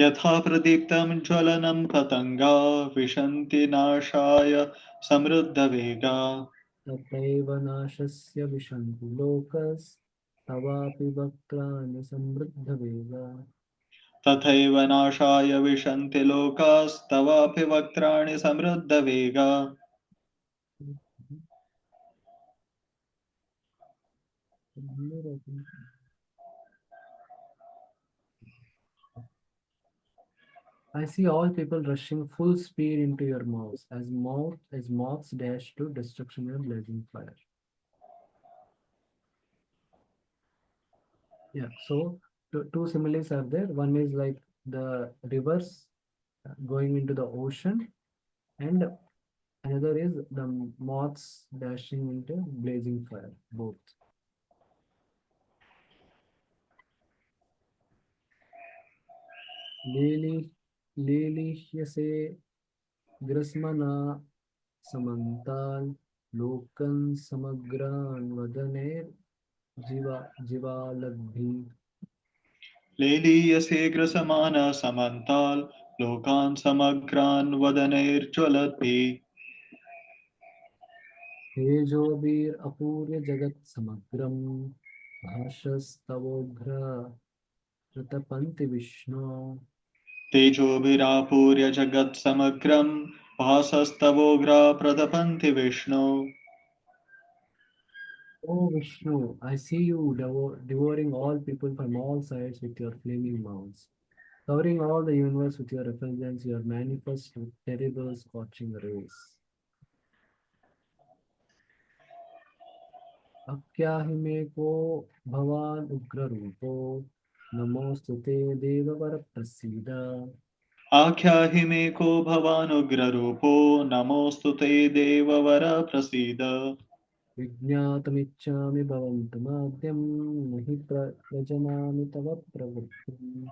यथा प्रदीप्तं ज्वलनं पतङ्गा विशन्ति नाशाय समृद्धवेगा
तथैव नाशस्य विशन्ति लोकस्तवापि वक्त्राणि समृद्धवेगा.
तथैव नाशाय विशन्ति लोकास्तवापि वक्त्राणि समृद्धवेगा
I see all people rushing full speed into your mouths as moths dash to destruction in a blazing fire. Yeah, so two similes are there. One is like the rivers going into the ocean, and another is the moths dashing into blazing fire. Both. Lili, Lilihyase Grasmana Samantal Lokan Samagran Vadaner Jivalabhi.
लेलीयसे ग्रसमानः समन्ताल् लोकान् समग्रान् वदनैर्ज्वलति
तेजोबीर अपूर्य जगत समग्रम भाषस्तवोग्र प्रतपन्ति Vishnu.
तेजोभिरापूर्य जगत्समग्रं भासस्तवोग्रा प्रतपन्ति Vishnu
Oh Vishnu, I see you devouring all people from all sides with your flaming mouths, covering all the universe with your effulgence, your manifest with terrible scorching rays. अक्याहि मे को भवान् उग्ररूपो नमोऽस्तु ते देववर प्रसीद.
आख्याहि मे को भवानुग्ररूपो नमोऽस्तु ते देववर प्रसीद
विज्ञातुमिच्छामि भवन्तमाद्यं न हि प्रजनामि तव प्रवृत्तिम्.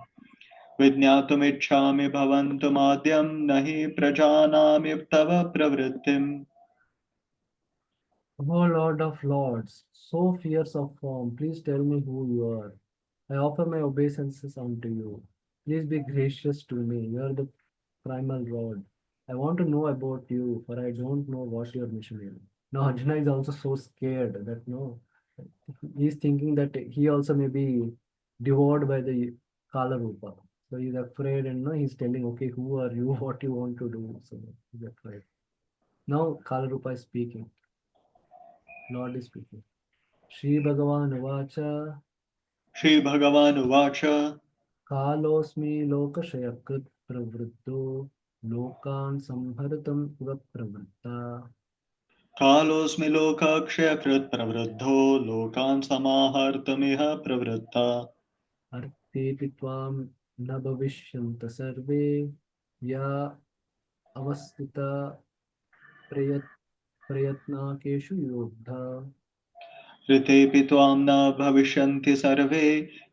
विज्ञातुमिच्छामि भवन्तुमाद्यं न हि प्रजानामि तव प्रवृत्तिम्
O Lord of Lords, so fierce of form, please tell me who you are. I offer my obeisances unto you. Please be gracious to me. You are the primal Lord. I want to know about you, for I don't know what your mission is. Now Arjuna is also so scared that no, he's thinking that he also may be devoured by the Kala Rupa. So he's afraid and no, he's telling, okay, who are you? What you want to do? So he's afraid. Now Kala Rupa is speaking. Lord is speaking. Shri Bhagavan Uvacha
श्रीभगवानुवाच
कालोऽस्मि लोकक्षयकृत् प्रवृद्धो लोकान् संहर्तुम् इव प्रवृत्ता
कालोऽस्मि लोकाक्षयकृत् प्रवृद्धो लोकान् समाहर्तुमिह प्रवृत्ता
अर्तेऽपि त्वां न भविष्यन्त सर्वे या अवस्थिता प्रयत् प्रयत्नाकेषु योद्धा.
ऋतेऽपि त्वां न भविष्यन्ति सर्वे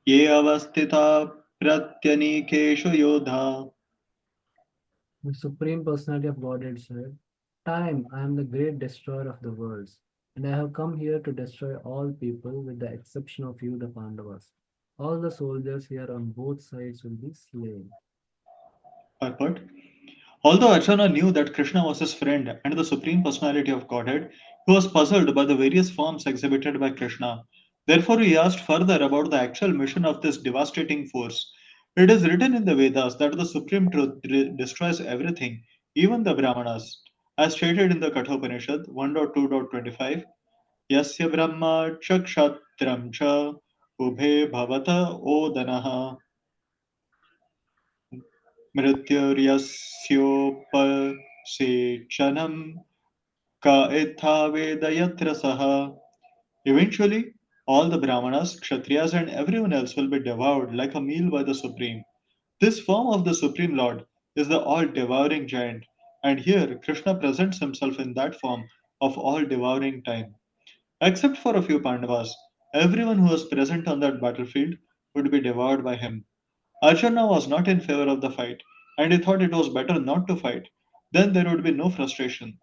ये अवस्थिता प्रत्यनीकेषु योधा
The Supreme Personality of Godhead said, time, I am the great destroyer of the worlds, and I have come here to destroy all people with the exception of you, the Pandavas. All the soldiers here on both sides will be slain.
Purport. Although Arjuna knew that Krishna was his friend and the supreme personality of Godhead, he was puzzled by the various forms exhibited by Krishna. Therefore, he asked further about the actual mission of this devastating force. It is written in the Vedas that the supreme truth destroys everything, even the Brahmanas. As stated in the Kathopanishad 1.2.25, Yasya Brahma Chakshatram Cha Ubhe Bhavata Odanaha. मृत्युर्यस्योपसेचनम् ka etha vedayatra saha. Eventually, all the Brahmanas, Kshatriyas, and everyone else will be devoured like a meal by the Supreme. This form of the Supreme Lord is the all devouring giant, and here Krishna presents himself in that form of all devouring time. Except for a few Pandavas, everyone who was present on that battlefield would be devoured by him. Arjuna was not in favor of the fight, and he thought it was better not to fight. Then there would be no frustration.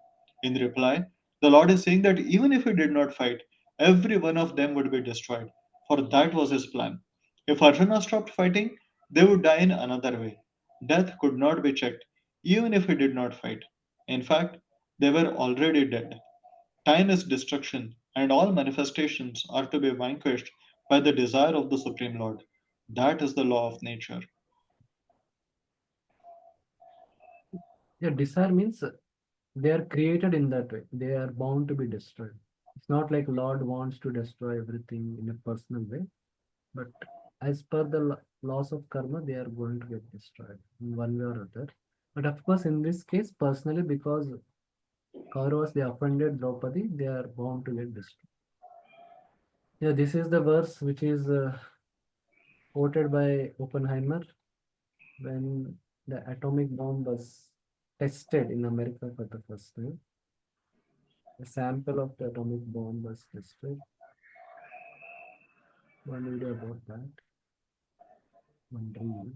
In reply, the Lord is saying that even if he did not fight, every one of them would be destroyed, for that was his plan. If Arjuna stopped fighting, they would die in another way. Death could not be checked, even if he did not fight. In fact, they were already dead. Time is destruction, and all manifestations are to be vanquished by the desire of the Supreme Lord. That is the law of nature.
Yeah, desire means they are created in that way. They are bound to be destroyed. It's not like Lord wants to destroy everything in a personal way, but as per the laws of karma, they are going to get destroyed in one way or other. But of course, in this case, personally, because Kauravas they offended Draupadi, they are bound to get destroyed. Yeah, this is the verse which is quoted by Oppenheimer when the atomic bomb was tested in America for the first time. A sample of the atomic bomb was tested. One video about that. One reel.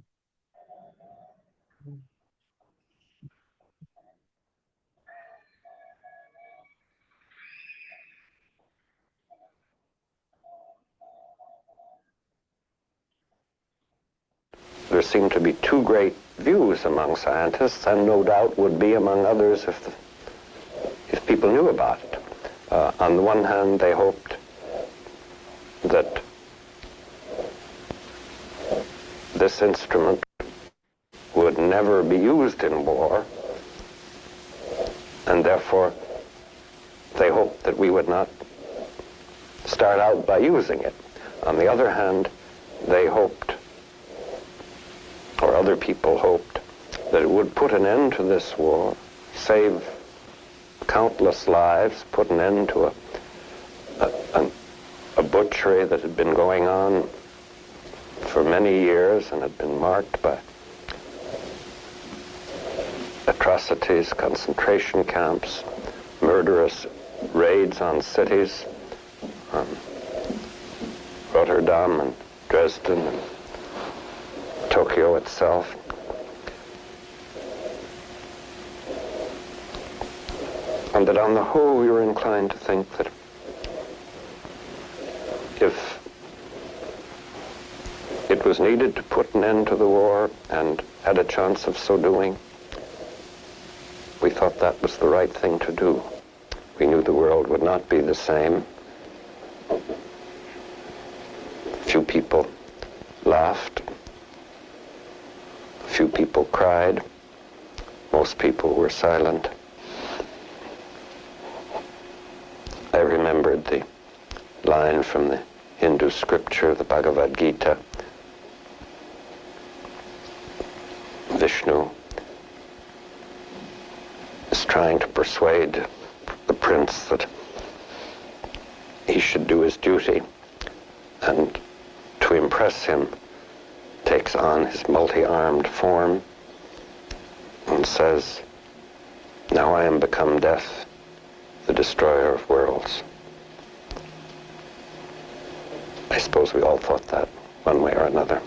There seem to be two great views among scientists, and no doubt would be among others if people knew about it. On the one hand, they hoped that this instrument would never be used in war, and therefore they hoped that we would not start out by using it. On the other hand, they hoped, or other people hoped, that it would put an end to this war, save countless lives, put an end to a butchery that had been going on for many years and had been marked by atrocities, concentration camps, murderous raids on cities, Rotterdam and Dresden and Tokyo itself. And that on the whole we were inclined to think that if it was needed to put an end to the war and had a chance of so doing, we thought that was the right thing to do. We knew the world would not be the same. Few people laughed. Few people cried. Most people were silent. I remembered the line from the Hindu scripture, the Bhagavad Gita. Vishnu is trying to persuade the prince that he should do his duty, and to impress him takes on his multi-armed form and says, "Now I am become death, the destroyer of worlds." I suppose we all thought that one way or another.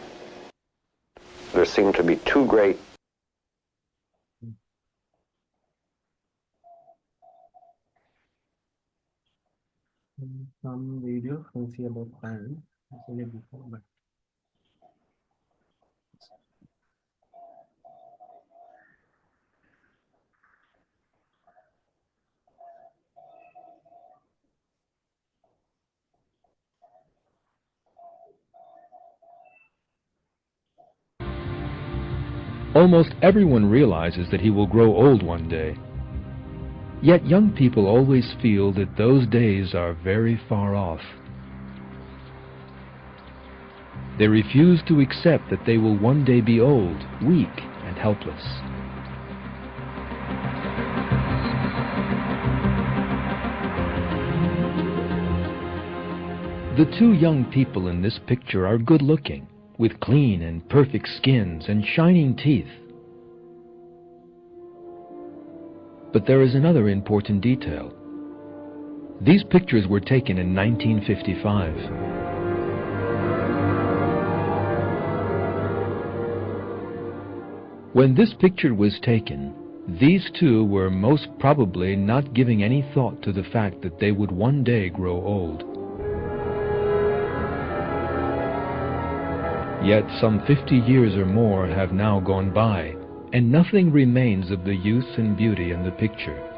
There seemed to be two great
Some video you can see about pan. I've seen it before, but
Almost everyone realizes that he will grow old one day. Yet young people always feel that those days are very far off. They refuse to accept that they will one day be old, weak, and helpless. The two young people in this picture are good-looking, with clean and perfect skins and shining teeth. But there is another important detail. These pictures were taken in 1955. When this picture was taken, these two were most probably not giving any thought to the fact that they would one day grow old. Yet some 50 years or more have now gone by, and nothing remains of the youth and beauty in the picture.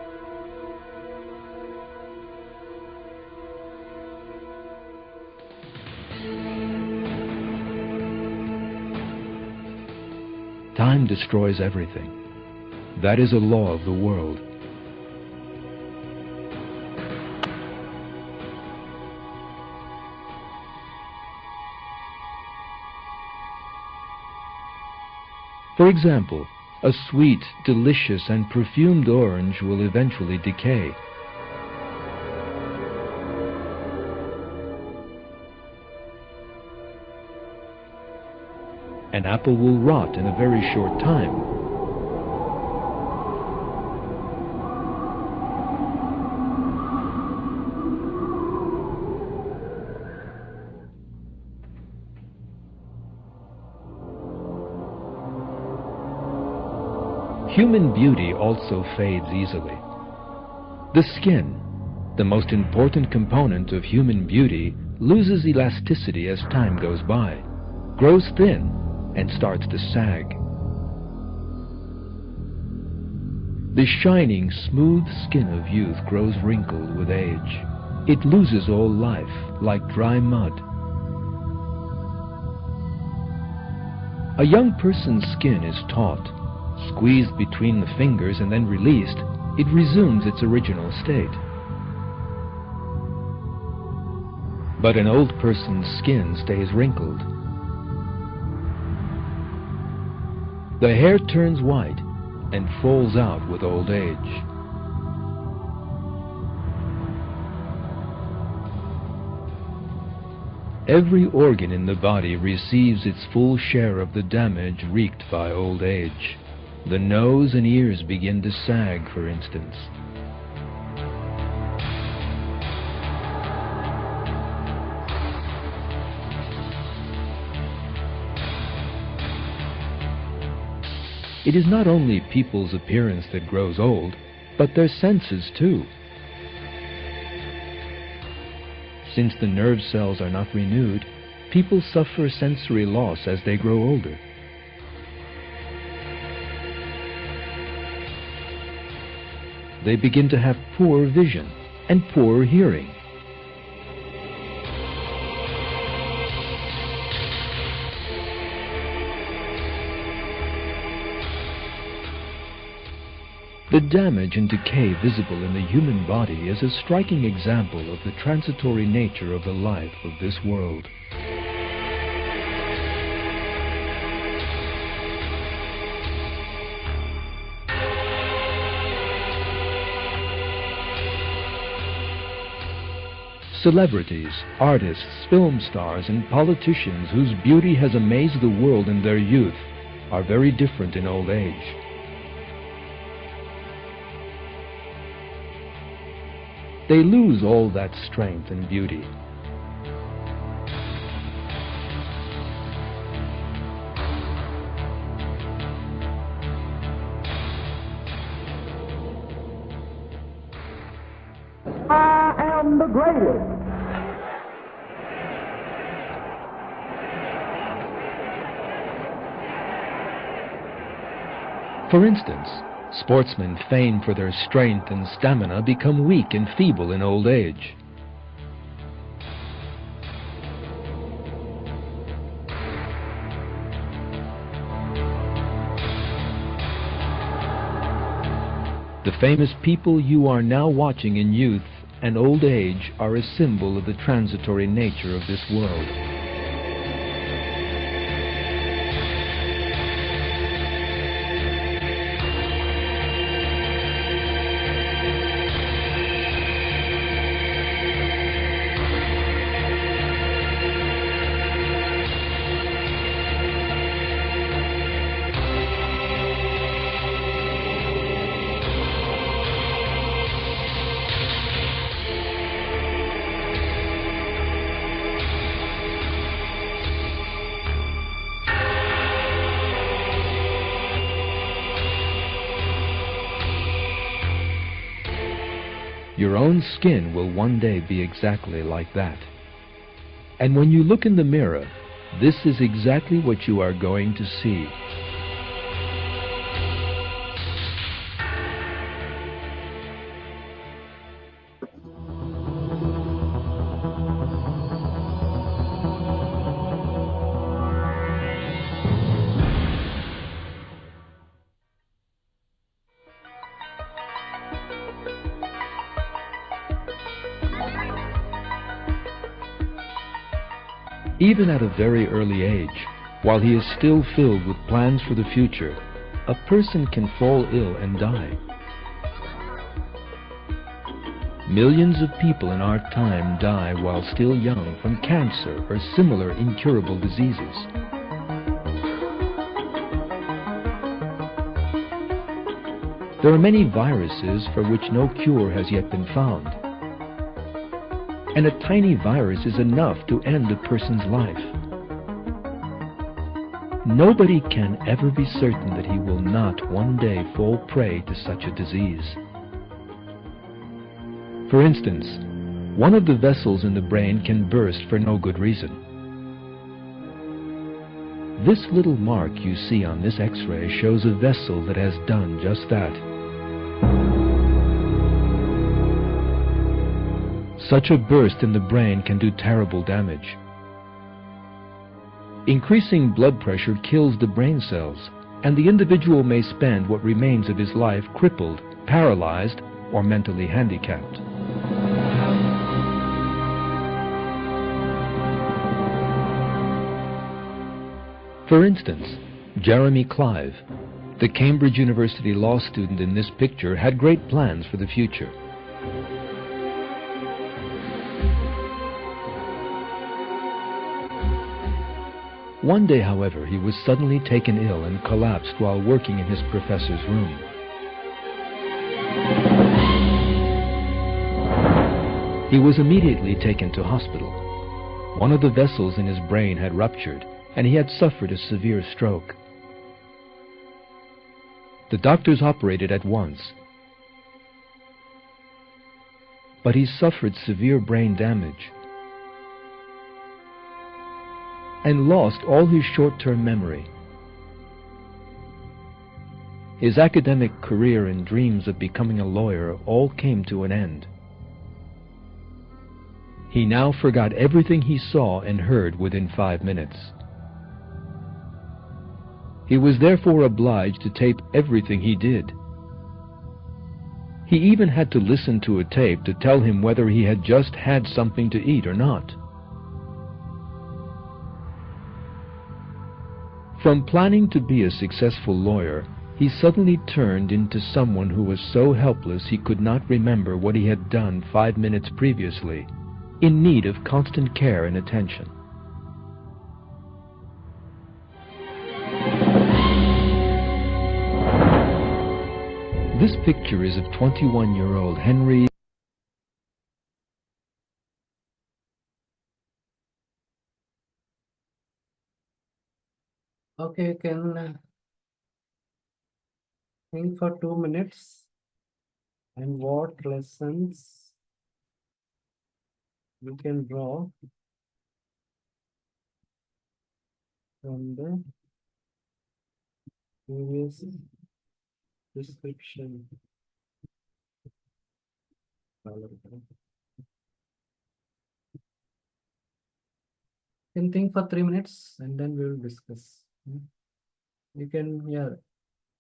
Time destroys everything. That is a law of the world. For example, a sweet, delicious, and perfumed orange will eventually decay. An apple will rot in a very short time. Human beauty also fades easily. The skin, the most important component of human beauty, loses elasticity as time goes by, grows thin, and starts to sag. The shining, smooth skin of youth grows wrinkled with age. It loses all life, like dry mud. A young person's skin is taut. Squeezed between the fingers and then released, it resumes its original state. But an old person's skin stays wrinkled. The hair turns white and falls out with old age. Every organ in the body receives its full share of the damage wreaked by old age. The nose and ears begin to sag, for instance. It is not only people's appearance that grows old, but their senses too. Since the nerve cells are not renewed, people suffer sensory loss as they grow older. They begin to have poor vision and poor hearing. The damage and decay visible in the human body is a striking example of the transitory nature of the life of this world. Celebrities, artists, film stars, and politicians whose beauty has amazed the world in their youth are very different in old age. They lose all that strength and beauty.
I am the greatest.
For instance, sportsmen famed for their strength and stamina become weak and feeble in old age. The famous people you are now watching in youth and old age are a symbol of the transitory nature of this world. Your own skin will one day be exactly like that. And when you look in the mirror, this is exactly what you are going to see. Even at a very early age, while he is still filled with plans for the future, a person can fall ill and die. Millions of people in our time die while still young from cancer or similar incurable diseases. There are many viruses for which no cure has yet been found. And a tiny virus is enough to end a person's life. Nobody can ever be certain that he will not one day fall prey to such a disease. For instance, one of the vessels in the brain can burst for no good reason. This little mark you see on this X-ray shows a vessel that has done just that. Such a burst in the brain can do terrible damage. Increasing blood pressure kills the brain cells, and the individual may spend what remains of his life crippled, paralyzed, or mentally handicapped. For instance, Jeremy Clive, the Cambridge University law student in this picture, had great plans for the future. One day, however, he was suddenly taken ill and collapsed while working in his professor's room. He was immediately taken to hospital. One of the vessels in his brain had ruptured, and he had suffered a severe stroke. The doctors operated at once, but he suffered severe brain damage and lost all his short-term memory. His academic career and dreams of becoming a lawyer all came to an end. He now forgot everything he saw and heard within 5 minutes. He was therefore obliged to tape everything he did. He even had to listen to a tape to tell him whether he had just had something to eat or not. From planning to be a successful lawyer, he suddenly turned into someone who was so helpless he could not remember what he had done 5 minutes previously, in need of constant care and attention. This picture is of 21-year-old Henry.
Okay, you can think for 2 minutes and what lessons we can draw from the previous description. You can think for 3 minutes and then we will discuss. You can, yeah,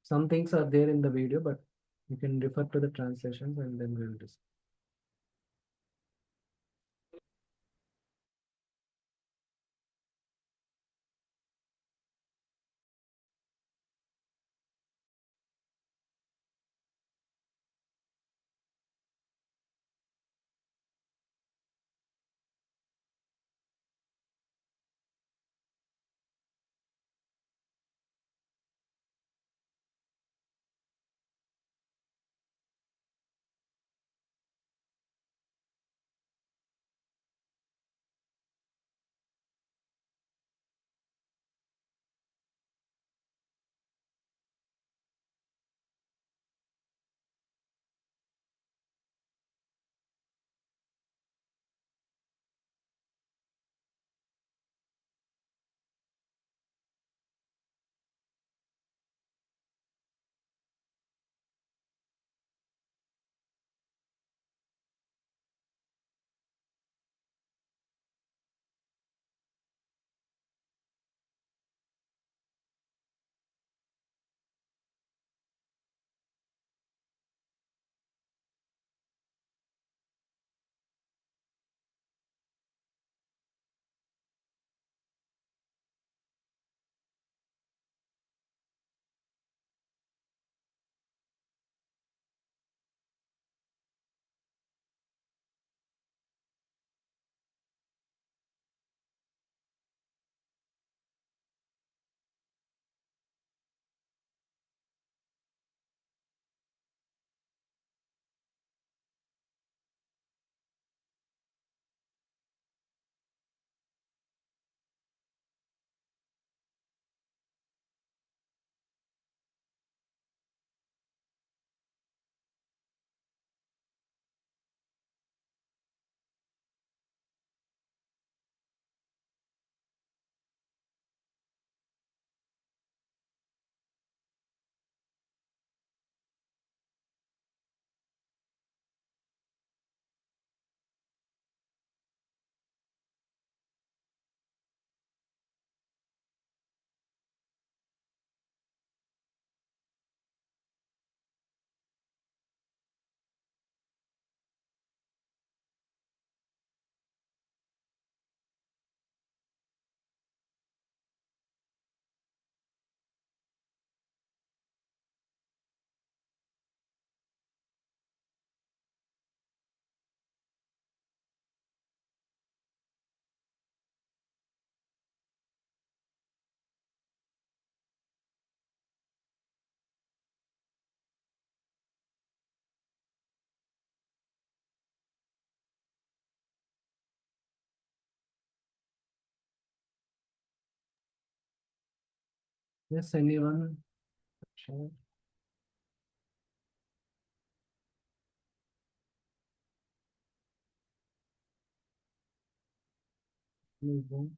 some things are there in the video, but you can refer to the translations and then we will discuss. Yes, anyone? Sure. Move on.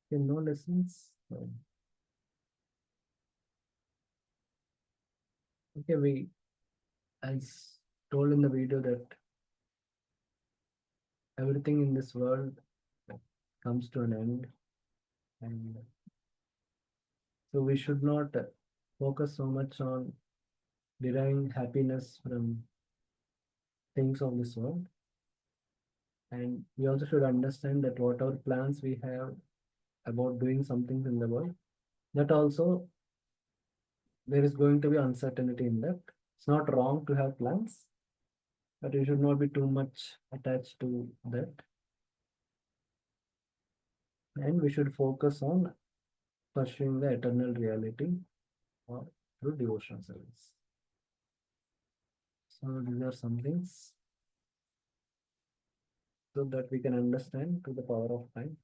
Okay, no lessons. Okay, we, as told in the video, that everything in this world comes to an end, and so we should not focus so much on deriving happiness from things of this world. And we also should understand that whatever plans we have about doing something in the world, that also there is going to be uncertainty in that. It's not wrong to have plans, but you should not be too much attached to that. And we should focus on pursuing the eternal reality or through devotional service. So these are some things so that we can understand to the power of time.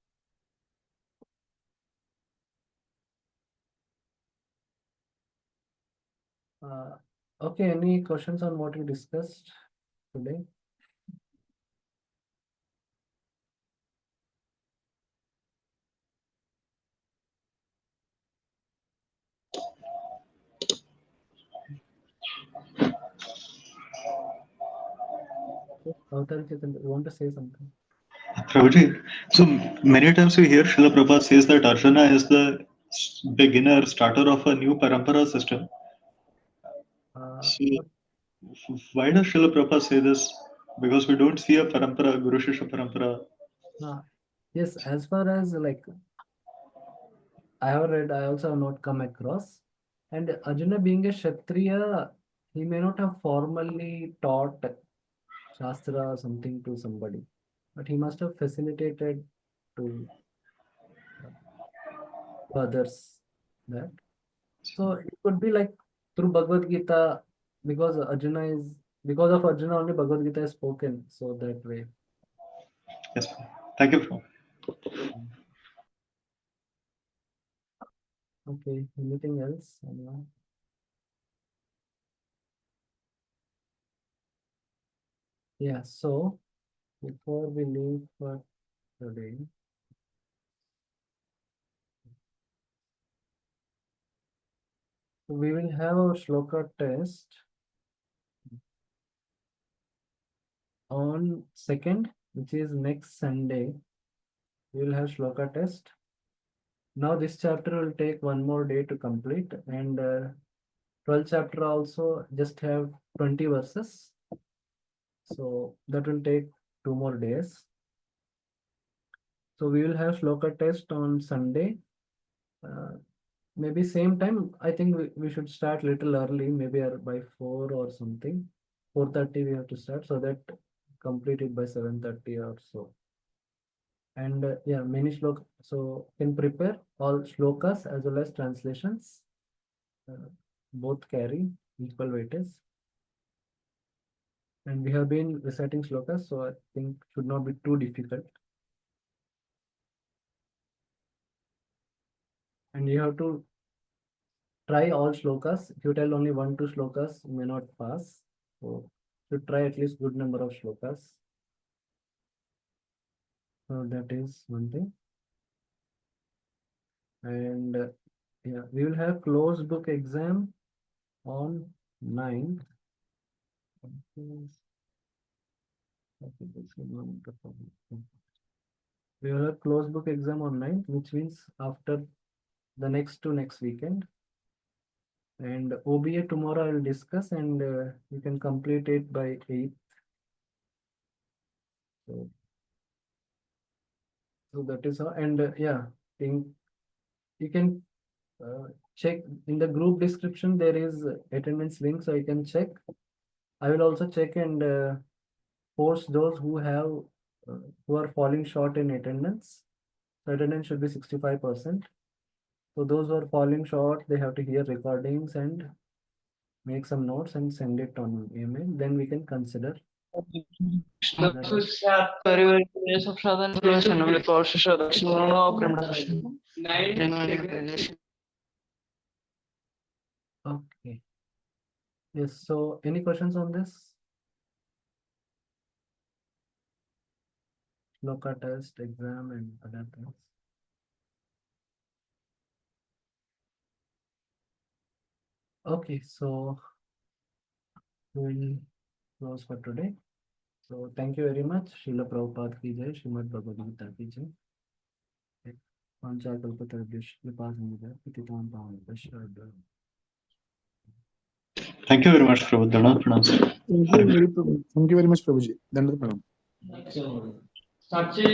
Okay, any questions on what we discussed today? Yes, Avtar Chetan, you want to say something?
Prabhuji, so many times we hear Srila Prabhupada says that Arjuna is the beginner starter of a new parampara system. So
What?
why does Srila Prabhupada say this? Because we don't see a parampara, Guru Shishya parampara.
Yes, as far as like I have read, I also have not come across. And Arjuna being a Kshatriya, he may not have formally taught Shastra or something to somebody, but he must have facilitated to others that. So it could be like through Bhagavad Gita, because Arjuna is because of Arjuna only Bhagavad Gita is spoken. So that way.
Yes, thank you, Prabhu.
Okay, anything else? Anyone? Yeah, so before we leave for today, we will have our shloka test on 2nd, which is next Sunday. We will have shloka test. Now this chapter will take one more day to complete, and 12th chapter also just have 20 verses. So that will take 2 more days. So we will have shloka test on Sunday. Maybe same time. I think we should start little early, maybe by 4 or something. 4:30 we have to start so that complete it by 7:30 or so. And yeah, many shlokas. So can prepare all shlokas as well as translations. Both carry equal weightage. And we have been reciting shlokas, so I think should not be too difficult. And you have to try all shlokas. If you tell only 1, 2 shlokas, you may not pass. So should try at least good number of shlokas. So that is one thing. And yeah, we will have closed book exam on 9th. We will have closed book exam on 9th, which means after the next weekend. And OBA tomorrow I will discuss, and you can complete it by 8th. So that is how. And yeah, think you can check in the group description. There is attendance link, so you can check. I will also check and force those who are falling short in attendance. So attendance should be 65%. So those who are falling short, they have to hear recordings and make some notes and send it on email. Then we can consider.
Very, very curious of Southern Plus and only courses of
Okay. Yes. So any questions on this? Loka test, exam, and other things. Okay, so we'll close for today. So thank you very much. Srila Prabhupada ki jai, Srimad Bhagavad Gita ki jai. Panchakalpatarvyash Vipasangita Pititam Pavanapasya.
Thank you very much, Prabhupada. Pranam.
Thank you very much, Prabhuji. Dandavat pranam.
Sachi